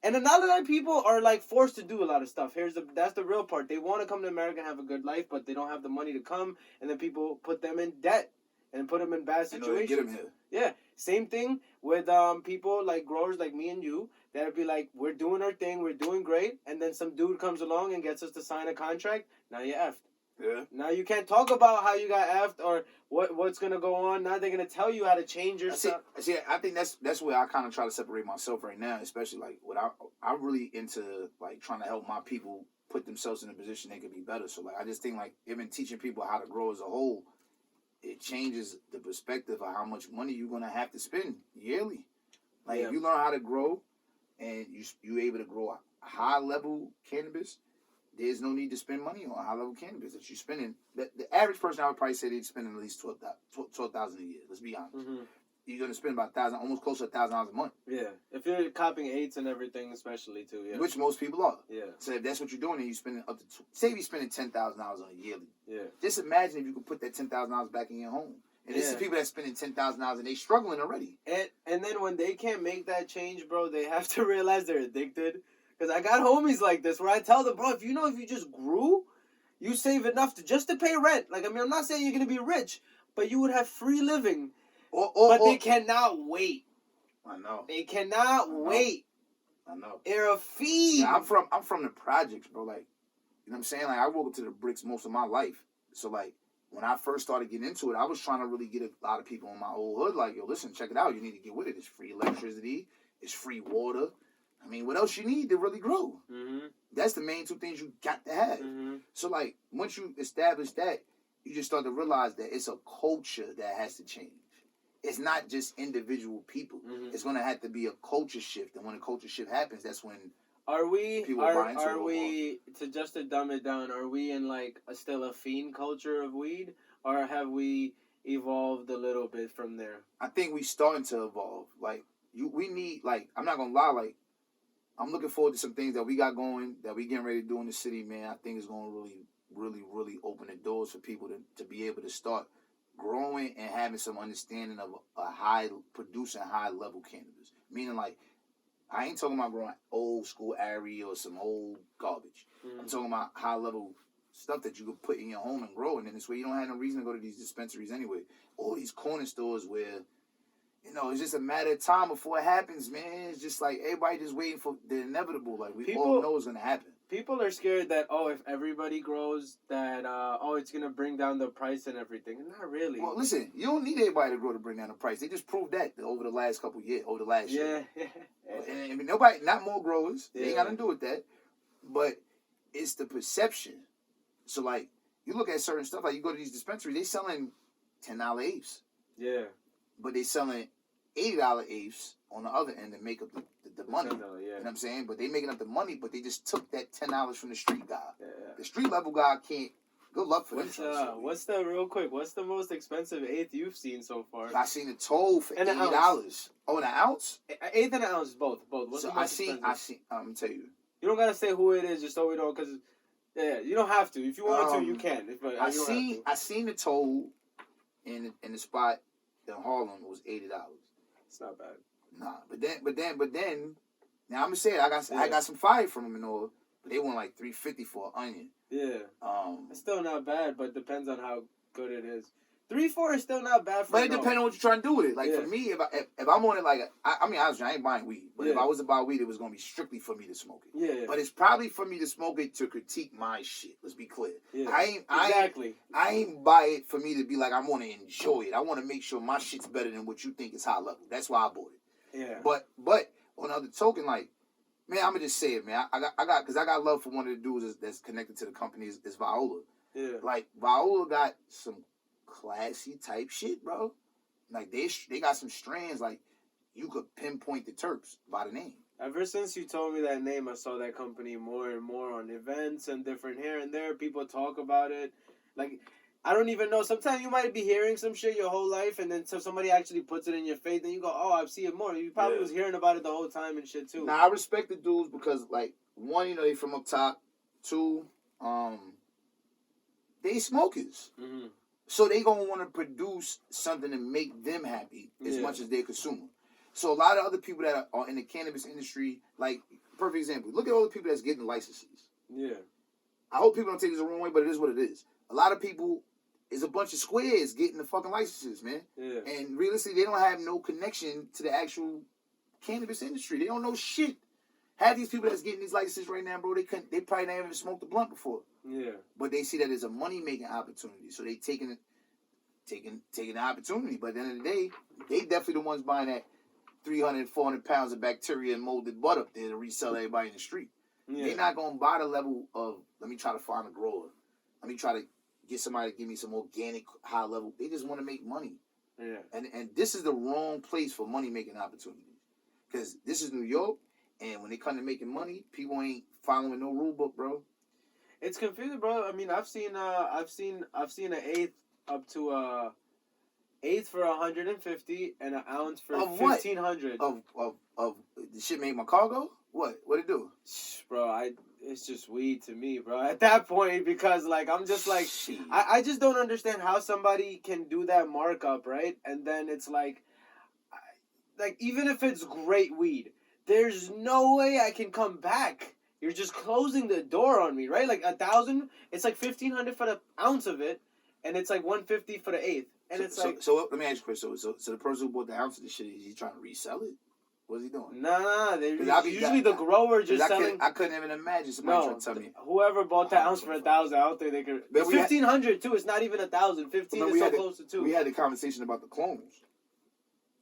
and a lot of that people are like forced to do a lot of stuff. That's the real part. They want to come to America and have a good life, but they don't have the money to come, and then people put them in debt and put them in bad situations. Get them here. Yeah, same thing with people like growers like me and you that'd be like, we're doing our thing, we're doing great, and then some dude comes along and gets us to sign a contract. Now you're effed. Yeah. Now you can't talk about how you got effed or what's gonna go on. Now they're gonna tell you how to change your stuff. See, I think that's where I kind of try to separate myself right now, especially like I'm really into like trying to help my people put themselves in a position they could be better. So like I just think like even teaching people how to grow as a whole, it changes the perspective of how much money you're gonna have to spend yearly. Like if you learn how to grow, and you able to grow high level cannabis, there's no need to spend money on high level cannabis that you're spending. The average person, I would probably say they'd spend at least $12,000 a year. Let's be honest. Mm-hmm. You're gonna spend about $1,000, almost close to $1,000 a month. Yeah, if you're copying eights and everything, especially too. Yeah, Which most people are. Yeah. So if that's what you're doing, and you spending up to say if you're spending $10,000 on a yearly. Yeah. Just imagine if you could put that $10,000 back in your home. And this is people that's spending $10,000 and they struggling already. And then when they can't make that change, bro, they have to realize they're addicted. Because I got homies like this where I tell them, bro, if you just grew, you save enough just to pay rent. Like, I mean, I'm not saying you're gonna be rich, but you would have free living. But they cannot wait. I know. They cannot wait. I know. They're a fiend. Yeah, I'm from the projects, bro. Like, you know what I'm saying? Like, I woke up to the bricks most of my life. So, like, when I first started getting into it, I was trying to really get a lot of people in my old hood, like, yo, listen, check it out. You need to get with it. It's free electricity. It's free water. I mean, what else you need to really grow? Mm-hmm. That's the main two things you got to have. Mm-hmm. So, like, once you establish that, you just start to realize that it's a culture that has to change. It's not just individual people. Mm-hmm. It's going to have to be a culture shift. And when a culture shift happens, that's when to just to dumb it down, are we in like still a fiend culture of weed, or have we evolved a little bit from there? I think we starting to evolve. Like we need, like, I'm not gonna lie, like I'm looking forward to some things that we got going, that we getting ready to do in the city, man. I think it's gonna really open the doors for people to be able to start growing and having some understanding of producing high level cannabis. Meaning, like, I ain't talking about growing old school Ari or some old garbage. Mm-hmm. I'm talking about high level stuff that you could put in your home and grow, and then this way you don't have no reason to go to these dispensaries anyway. All these corner stores where, you know, it's just a matter of time before it happens, man. It's just like everybody just waiting for the inevitable. Like, we all know it's gonna happen. People are scared that, if everybody grows, that, it's going to bring down the price and everything. Not really. Well, listen, you don't need everybody to grow to bring down the price. They just proved that over the last couple of years, over the last year. And not more growers. They ain't got nothing to do with that. But it's the perception. So, like, you look at certain stuff, like you go to these dispensaries, they selling $10 apes. Yeah. But they selling $80 apes on the other end to make up the money. You know what I'm saying? But they making up the money, but they just took that $10 from the street guy. Yeah. The street level guy can't. Good luck for them. What's the most expensive eighth you've seen so far? I seen a toll for $80. Oh, an ounce? Eighth and an ounce, both. What's so the most expensive? I'm gonna tell you. You don't gotta say who it is, just so we don't, because you don't have to. If you want to, you can. I seen the toll in the spot in Harlem. It was $80. It's not bad. Nah, but then, now I'm gonna say it. I got some fire from them and all, but they want like $350 for an onion. Yeah. It's still not bad, but depends on how good it is. 3-4 is still not bad for. But it depends on what you're trying to do with it. Like for me, if I'm on it, like I mean, honestly, I ain't buying weed. But if I was to buy weed, it was gonna be strictly for me to smoke it. Yeah. But it's probably for me to smoke it to critique my shit. Let's be clear. Yeah. I ain't buy it for me to be like, I want to enjoy it. I want to make sure my shit's better than what you think is high level. That's why I bought it. Yeah. But on the other token, like, man, I'm gonna just say it, man. I got love for one of the dudes that's connected to the company is Viola. Yeah. Like Viola got some classy type shit, bro. Like they got some strands, like you could pinpoint the terps by the name. Ever since you told me that name, I saw that company more and more on events and different here and there. People talk about it. Like, I don't even know. Sometimes you might be hearing some shit your whole life, and then somebody actually puts it in your face, and you go, "Oh, I've seen it more." You probably was hearing about it the whole time and shit too. Now I respect the dudes because, like, one, you know, they from up top. Two, they smokers. Mm-hmm. So they gonna want to produce something to make them happy as much as their consumer. So a lot of other people that are in the cannabis industry, like, perfect example, look at all the people that's getting licenses. Yeah. I hope people don't take this the wrong way, but it is what it is. A lot of people is a bunch of squares getting the fucking licenses, man. Yeah. And realistically, they don't have no connection to the actual cannabis industry. They don't know shit. Half these people that's getting these licenses right now, bro, they probably never even smoked a blunt before. Yeah. But they see that as a money-making opportunity. So they taking the opportunity. But at the end of the day, they definitely the ones buying that 300, 400 pounds of bacteria and molded butt up there to resell everybody in the street. Yeah. They're not going to buy the level of, let me try to find a grower. Let me try to get somebody to give me some organic high level. They just want to make money. Yeah. And this is the wrong place for money-making opportunities. Because this is New York, and when they come to making money, people ain't following no rule book, bro. It's confusing, bro. I mean, I've seen an eighth up to eighth for 150 and an ounce for Of what? 1,500. Of the shit made my car go? What it do? Bro, it's just weed to me, bro. At that point, because like I'm just like Shit. I just don't understand how somebody can do that markup, right? And then it's like even if it's great weed, there's no way I can come back. You're just closing the door on me, right? Like 1,000, it's like 1,500 for the ounce of it, and it's like 150 for the eighth, and so let me ask you, Chris. So the person who bought the ounce of this shit, is he trying to resell it? What's he doing? Nah. Usually the grower just selling. I couldn't even imagine somebody trying to tell me. Whoever bought the ounce for 1,000, I don't think they could. It's 1,500 too. It's not even 1,000. 15 is so close to 2. We had the conversation about the clones,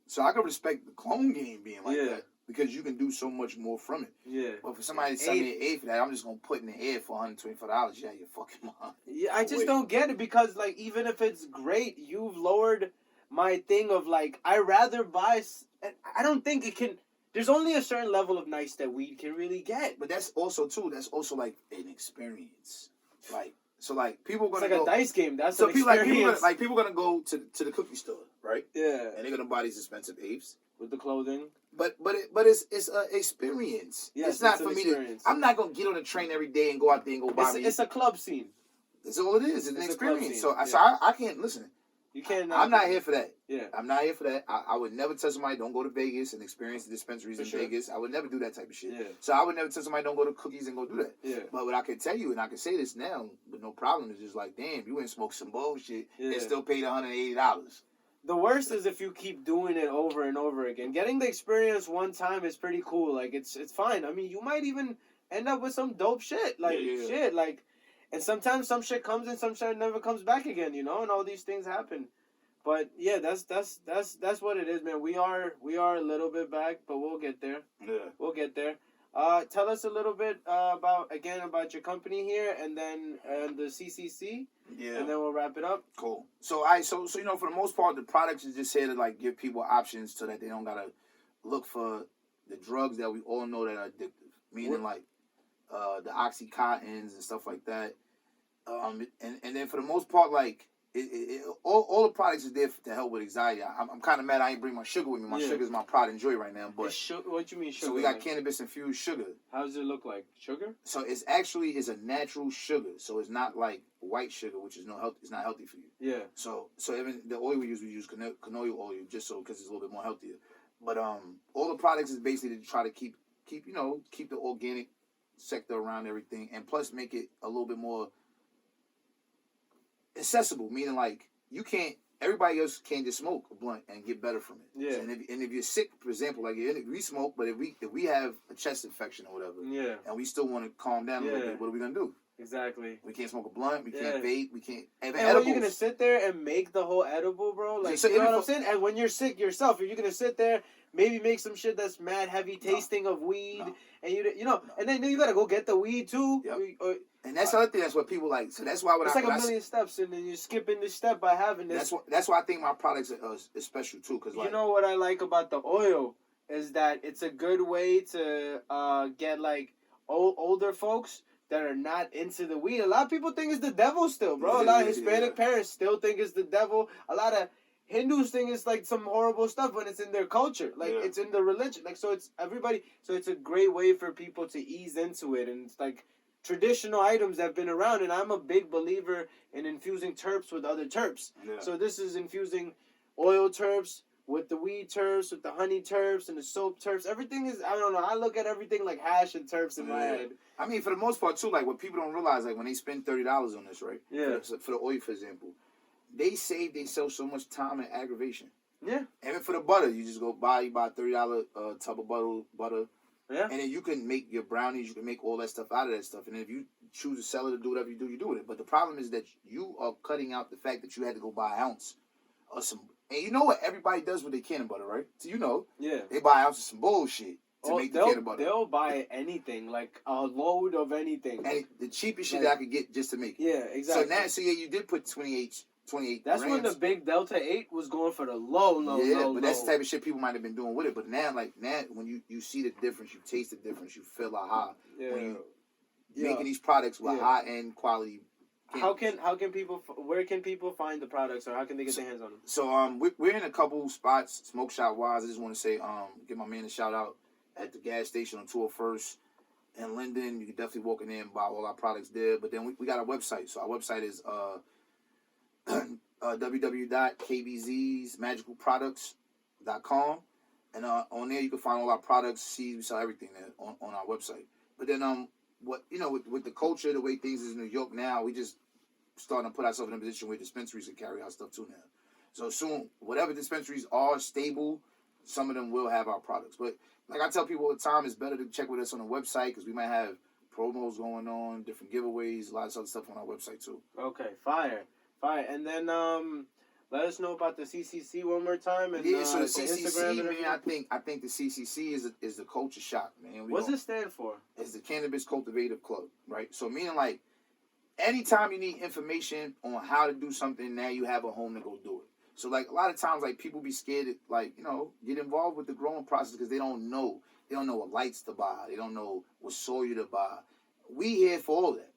so I can respect the clone game being like that because you can do so much more from it. Yeah. But for somebody to sell me an eighth for that, I'm just gonna put in the air for $125. Yeah, you're fucking mind. Yeah, I just don't get it because like even if it's great, you've lowered my thing of like I rather buy. I don't think it can. There's only a certain level of nice that weed can really get. But that's also like an experience. Like people are gonna it's like go, a dice game. That's so an people experience. people gonna go to the cookie store, right? Yeah. And they're gonna buy these expensive apes With the clothing. But it's an experience. Yes, it's not it's for an me experience. I'm not gonna get on a train every day and go out there and go buy me. It's a club scene. That's all it is. It's an It's a club experience. scene, So I can't listen. You can't. I'm not here for that. Yeah. I'm not here for that. I would never tell somebody don't go to Vegas and experience the dispensaries in Vegas. I would never do that type of shit. Yeah. So I would never tell somebody don't go to cookies and go do that. Yeah. But what I can tell you, and I can say this now with no problem, is just like, damn, you went smoke some bullshit and still paid $180. The worst is if you keep doing it over and over again. Getting the experience one time is pretty cool. Like it's fine. I mean, you might even end up with some dope shit. Like shit. Like, and sometimes some shit comes and some shit never comes back again. You know, and all these things happen. But yeah, that's what it is, man. We are a little bit back, but we'll get there. Yeah. We'll get there. Tell us a little bit about your company here, and then the CCC. Yeah. And then we'll wrap it up. Cool. So you know, for the most part, the products is just here to like give people options so that they don't gotta look for the drugs that we all know that are addictive. Meaning like the Oxycontins and stuff like that. And then for the most part, like all the products is there to help with anxiety. I'm kind of mad I ain't bring my sugar with me. My sugar is my pride and joy right now. But what you mean sugar? So we got cannabis infused sugar. How does it look like? Sugar? So it's a natural sugar. So it's not like white sugar, which is it's not healthy for you. Yeah. So even the oil we use canola oil just so because it's a little bit more healthier. But all the products is basically to try to keep the organic sector around everything, and plus make it a little bit more accessible, meaning like everybody else can't just smoke a blunt and get better from it. Yeah. So, and if you're sick, for example, like if we smoke, but if we have a chest infection or whatever, and we still want to calm down a little bit, what are we gonna do? Exactly. We can't smoke a blunt. We can't vape. We can't. And are you gonna sit there and make the whole edible, bro? Like, so, you know what I'm saying? And when you're sick yourself, are you gonna sit there, maybe make some shit that's mad heavy tasting of weed, and and then you gotta go get the weed too. Yep. And that's the other thing. That's what people like. So that's why it's like a million steps, and then you're skipping this step by having this. That's why I think my products are special too. Cause you know what I like about the oil is that it's a good way to get like older folks that are not into the weed. A lot of people think it's the devil still, bro. A lot of Hispanic parents still think it's the devil. A lot of Hindus think it's like some horrible stuff when it's in their culture. Like it's in the religion. Like so it's everybody. So it's a great way for people to ease into it, and it's like traditional items that have been around. And I'm a big believer in infusing terps with other terps. Yeah. So this is infusing oil terps with the weed terps, with the honey terps, and the soap terps. Everything is, I don't know, I look at everything like hash and terps in my head. I mean, for the most part, too, like, what people don't realize, like, when they spend $30 on this, right? Yeah. For the oil, for example, they save themselves so much time and aggravation. Yeah. Even for the butter, you just go buy a $30 tub of butter. Yeah. And then you can make your brownies, you can make all that stuff out of that stuff. And then if you choose to sell it or do whatever you do with it. But the problem is that you are cutting out the fact that you had to go buy an ounce of some. And you know what everybody does with their cannon butter, right? So they buy an ounce of some bullshit to make the cannon butter. They'll buy anything, like a load of anything. And the cheapest shit that I could get just to make it. Yeah, exactly. So you did put 28 That's grams. when the big Delta 8 was going for the low. But that's the type of shit people might have been doing with it. But now when you see the difference, you taste the difference, you feel a high. Yeah. making these products with Yeah. high end quality. How can people, where can people find the products, or how can they get their hands on them? So we're in a couple spots, smoke shop wise. I just want to say give my man a shout out at the gas station on 201st in Linden. You can definitely walk in there and buy all our products there. But then we got our website. So our website is www.kbzsmagicalproducts.com, and on there you can find all our products, seeds, we sell everything there on our website. But then what with the culture, the way things is in New York now, we just starting to put ourselves in a position where dispensaries can carry our stuff too now. So soon, whatever dispensaries are stable, some of them will have our products. But like I tell people all the time, it's better to check with us on the website because we might have promos going on, different giveaways, a lot of other stuff on our website too. Okay, fire. And then let us know about the CCC one more time. And, Yeah, so the Instagram CCC, and man, everything. I think the CCC is the culture shop, man. What's it stand for? It's the Cannabis Cultivative Club, right? So meaning like, anytime you need information on how to do something, now you have a home to go do it. So like a lot of times, like people be scared to like get involved with the growing process because they don't know. They don't know what lights to buy. They don't know what soil to buy. We here for all that,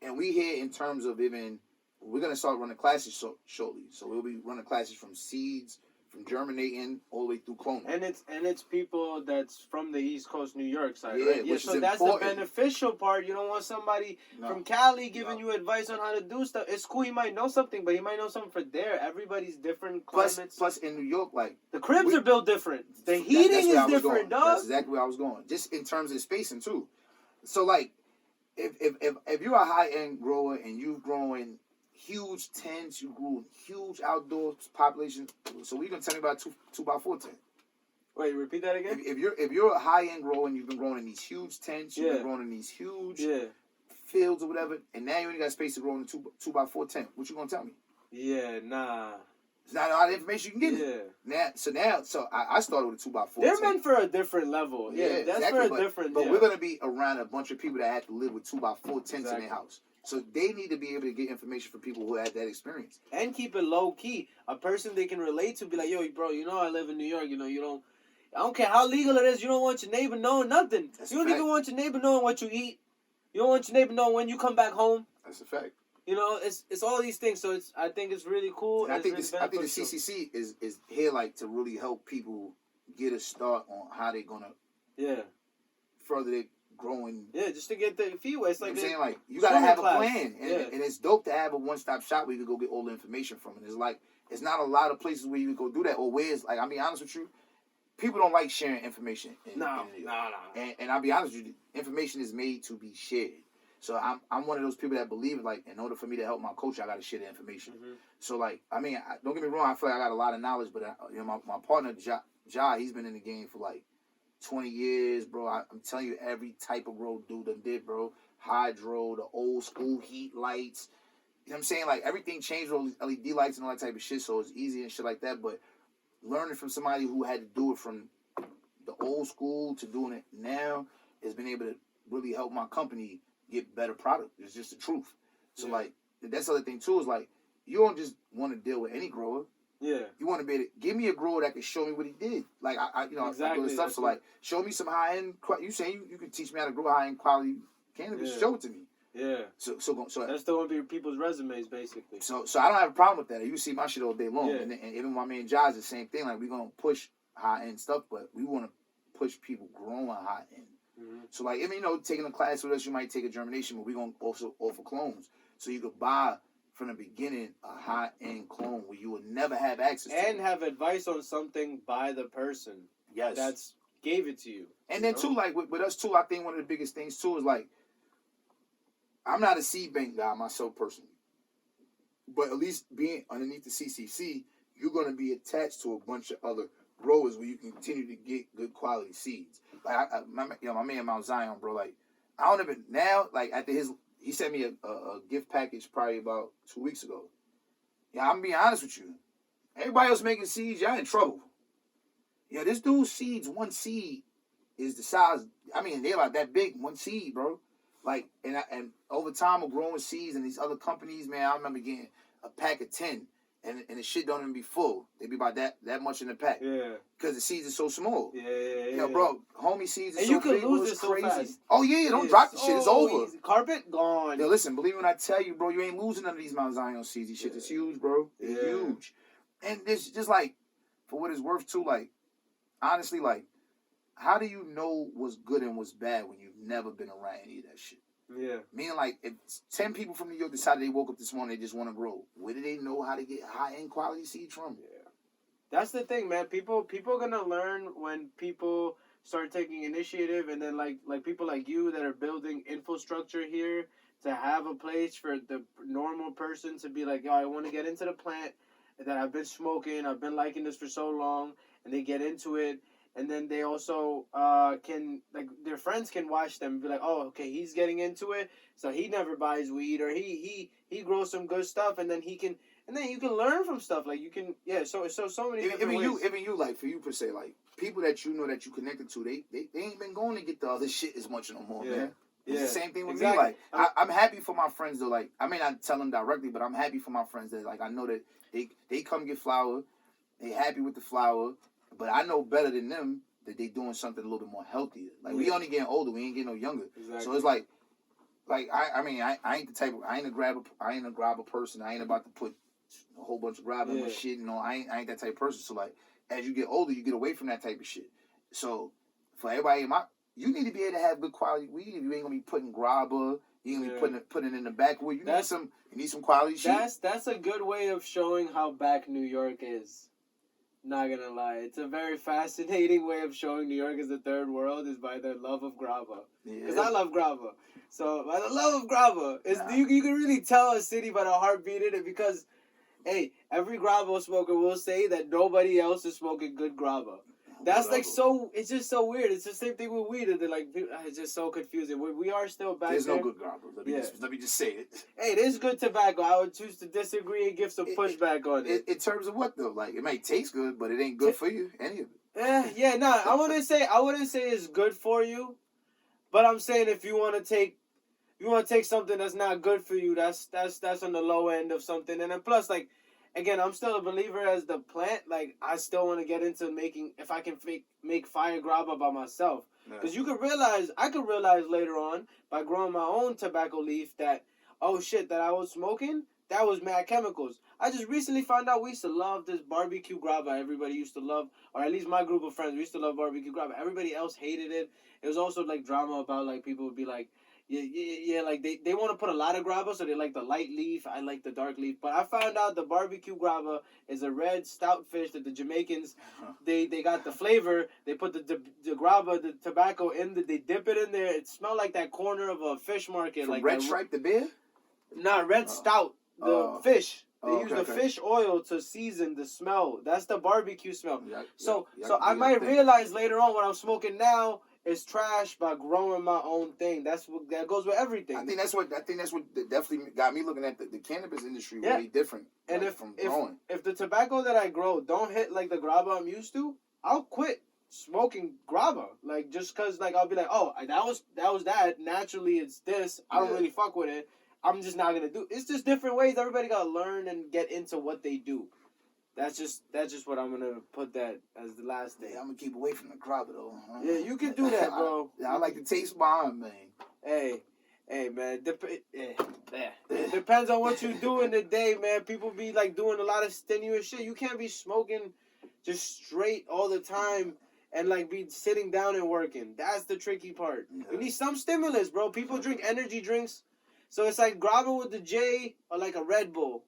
and we here in terms of even we're gonna start running classes shortly. So we'll be running classes from seeds, from germinating all the way through cloning. And it's people that's from the East Coast, New York side, Yeah, right? Yeah, which so is that's important. the beneficial part. You don't want somebody from Cali giving you advice on how to do stuff. It's cool, he might know something, but he might know something for there. Everybody's different climates. Plus in New York, like the cribs are built different. The heating is different, dog. That's exactly where I was going. Just in terms of spacing too. So like, if you're a high end grower and you've growing huge tents, you grew huge outdoor population. So we're gonna tell you about 2x4 tent. Wait, repeat that again. If you're a high end grower and you've been growing in these huge tents, you've been growing in these huge fields or whatever, and now you only got space to grow in a 2x4 tent. What you gonna tell me? Yeah, nah. It's not a lot of information you can get. Yeah. So I started with a 2x4. They're meant for a different level. Yeah, that's exactly, for a different. But we're gonna be around a bunch of people that have to live with 2x4 tents in their house. So they need to be able to get information from people who had that experience. And keep it low key. A person they can relate to, be like, yo, bro, I live in New York. I don't care how legal it is. You don't want your neighbor knowing nothing. You don't even want your neighbor knowing what you eat. You don't want your neighbor knowing when you come back home. That's a fact. It's all these things. So I think it's really cool. And I think the CCC is here like to really help people get a start on how they're gonna further their growing. Yeah, just to get the feet wet. It's like I'm saying, like, you gotta have a plan, and Yeah. and it's dope to have a one-stop shop where you can go get all the information from. And it's not a lot of places where you can go do that, or where it's like, I'll be honest with you, people don't like sharing information. No. And I'll be honest with you, information is made to be shared. So I'm one of those people that believe, like, in order for me to help my coach, I got to share the information. Mm-hmm. So, like, I mean, don't get me wrong, I feel like I got a lot of knowledge, but my partner, Ja, he's been in the game for like 20 years, bro. I'm telling you, every type of grow dude done did, bro. Hydro, the old school heat lights. You know what I'm saying? Like, everything changed with all these LED lights and all that type of shit, so it's easy and shit like that. But learning from somebody who had to do it from the old school to doing it now has been able to really help my company get better product. It's just the truth. So, like, that's the other thing, too, is, like, you don't just want to deal with any grower. Yeah. You want to be able to give me a grower that can show me what he did. Like, I Exactly. I do this stuff. So, like, show me some high-end, you saying you can teach me how to grow high-end quality cannabis. Show it to me. Yeah. So that's still going to be people's resumes, basically. So I don't have a problem with that. You see my shit all day long. Yeah. And even my man Josh, the same thing. Like, we're going to push high-end stuff, but we want to push people growing high-end. Mm-hmm. So, like, even, taking a class with us, you might take a germination, but we're going to also offer clones. So you could buy, from the beginning, a high-end clone where you would never have access to. And have advice on something by the person. Yes. That's gave it to you. And then, too, like, with us, too, I think one of the biggest things, too, is, like, I'm not a seed bank guy myself, personally. But at least being underneath the CCC, you're going to be attached to a bunch of other growers where you can continue to get good quality seeds. Like, my man Mount Zion, bro, like, I don't even, now, like, after he sent me a gift package probably about 2 weeks ago. Yeah, I'm going to be honest with you. Everybody else making seeds, y'all in trouble. Yeah, this dude's seeds, one seed is the size, I mean, they're like that big, one seed, bro. Like, and over time of growing seeds and these other companies, man, I remember getting a pack of 10. and the shit don't even be full. They be about that much in the pack. Yeah. Because the seeds are so small. Yeah. Yo, bro, homie seeds are And so you can big, bro, lose it's it so crazy. fast. Oh yeah, don't drop the shit. It's over. Easy. Carpet gone. Yo, listen, believe me when I tell you, bro, you ain't losing none of these Mount Zion seeds. These shit is huge, bro. They're huge. And it's just like, for what it's worth too, like, honestly, like, how do you know what's good and what's bad when you've never been around any of that shit? Yeah. Meaning, like, if 10 people from New York decided they woke up this morning, they just want to grow, where do they know how to get high-end quality seeds from? Yeah. That's the thing, man. People gonna learn when people start taking initiative, and then like people like you that are building infrastructure here to have a place for the normal person to be like, yo, I want to get into the plant that I've been smoking, I've been liking this for so long, and they get into it. And then they also can, like, their friends can watch them and be like, oh, okay, he's getting into it, so he never buys weed, or he grows some good stuff, and then you can learn from stuff. Like, you can, so many different ways. Even you, like, for you per se, like, people that you know that you connected to, they ain't been going to get the other shit as much no more, man. It's the same thing with me. Like, I'm happy for my friends, though. Like, I may not tell them directly, but I'm happy for my friends that, like, I know that they come get flour, they happy with the flour, but I know better than them that they doing something a little bit more healthier. Like, we only getting older, we ain't getting no younger. Exactly. So it's like I ain't the type of, I ain't a grabber person. I ain't about to put a whole bunch of grab in my shit. You know, I ain't that type of person. So like, as you get older, you get away from that type of shit. So for everybody you need to be able to have good quality weed. If you ain't gonna be putting grabber, you ain't gonna be putting it in the backwood. You need some quality shit. That's a good way of showing how back New York is. Not gonna lie, it's a very fascinating way of showing New York as a third world is by their love of grabba. Because I love grabba. So by the love of grabba, you can really tell a city by the heartbeat in it, because, hey, every grabba smoker will say that nobody else is smoking good grabba. That's like it's just so weird. It's the same thing with weed. They're like, it's just so confusing. We are still back there. There's no good grabba. Let me just say it. Hey, it is good tobacco. I would choose to disagree and give some pushback on it. In terms of what though? Like, it may taste good, but it ain't good for you. Any of it. I wouldn't say it's good for you, but I'm saying if you want to take something that's not good for you, that's on the low end of something. And then plus, like, again, I'm still a believer as the plant. Like, I still want to get into making, if I can make fire grabba by myself. Because I could realize later on by growing my own tobacco leaf that, oh shit, that I was smoking, that was mad chemicals. I just recently found out we used to love this barbecue grabba. Everybody used to love, or at least my group of friends, we used to love barbecue grabba. Everybody else hated it. It was also like drama about, like, people would be like, like they want to put a lot of grabba, so they like the light leaf. I like the dark leaf. But I found out the barbecue grabba is a red stout fish that the Jamaicans, they got the flavor. They put the grabba, the tobacco they dip it in there. It smelled like that corner of a fish market. From like Red Stripe the beer? Nah, red stout. The fish. They use the okay. fish oil to season the smell. That's the barbecue smell. So yeah, I might realize later on what I'm smoking now is trash by growing my own thing. That goes with everything. I think that's what definitely got me looking at the cannabis industry way different. And like, if the tobacco that I grow don't hit like the grabba I'm used to, I'll quit smoking grabba. Like, just cause like I'll be like, oh, that was that. Naturally it's this. I don't really fuck with it. I'm just not gonna do. It's just different ways. Everybody gotta learn and get into what they do. That's just what I'm gonna put that as the last thing. Yeah, I'm gonna keep away from the grabba though. Yeah, you can do that, bro. I like to taste mine, man. Hey, man. It depends on what you do in the day, man. People be like doing a lot of strenuous shit. You can't be smoking just straight all the time and like be sitting down and working. That's the tricky part. Yeah. You need some stimulus, bro. People drink energy drinks. So it's like grabba with the J or like a Red Bull.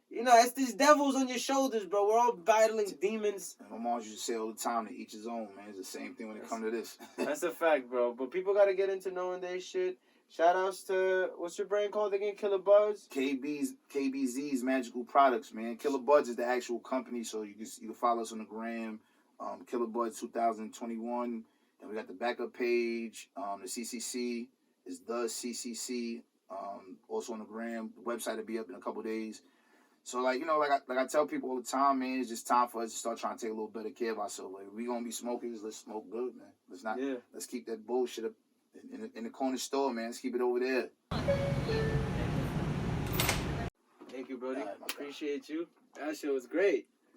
You know, it's these devils on your shoulders, bro. We're all battling demons. And my mom used to say all the time, to each his own, man. It's the same thing when it comes to this. That's a fact, bro. But people got to get into knowing their shit. Shout outs to, what's your brand called again? Killabudz? KBZ's Magical Products, man. Killabudz is the actual company, so you can follow us on the gram. Killabudz 2021. And we got the backup page. The CCC is the CCC. Also on the gram. The website will be up in a couple days. So, like, you know, like I tell people all the time, man, it's just time for us to start trying to take a little better care of ourselves. Like, if we gonna be smokers, let's smoke good, man. Let's keep that bullshit up in the corner store, man. Let's keep it over there. Thank you, Brody. All right, my guy. Appreciate you. That shit was great.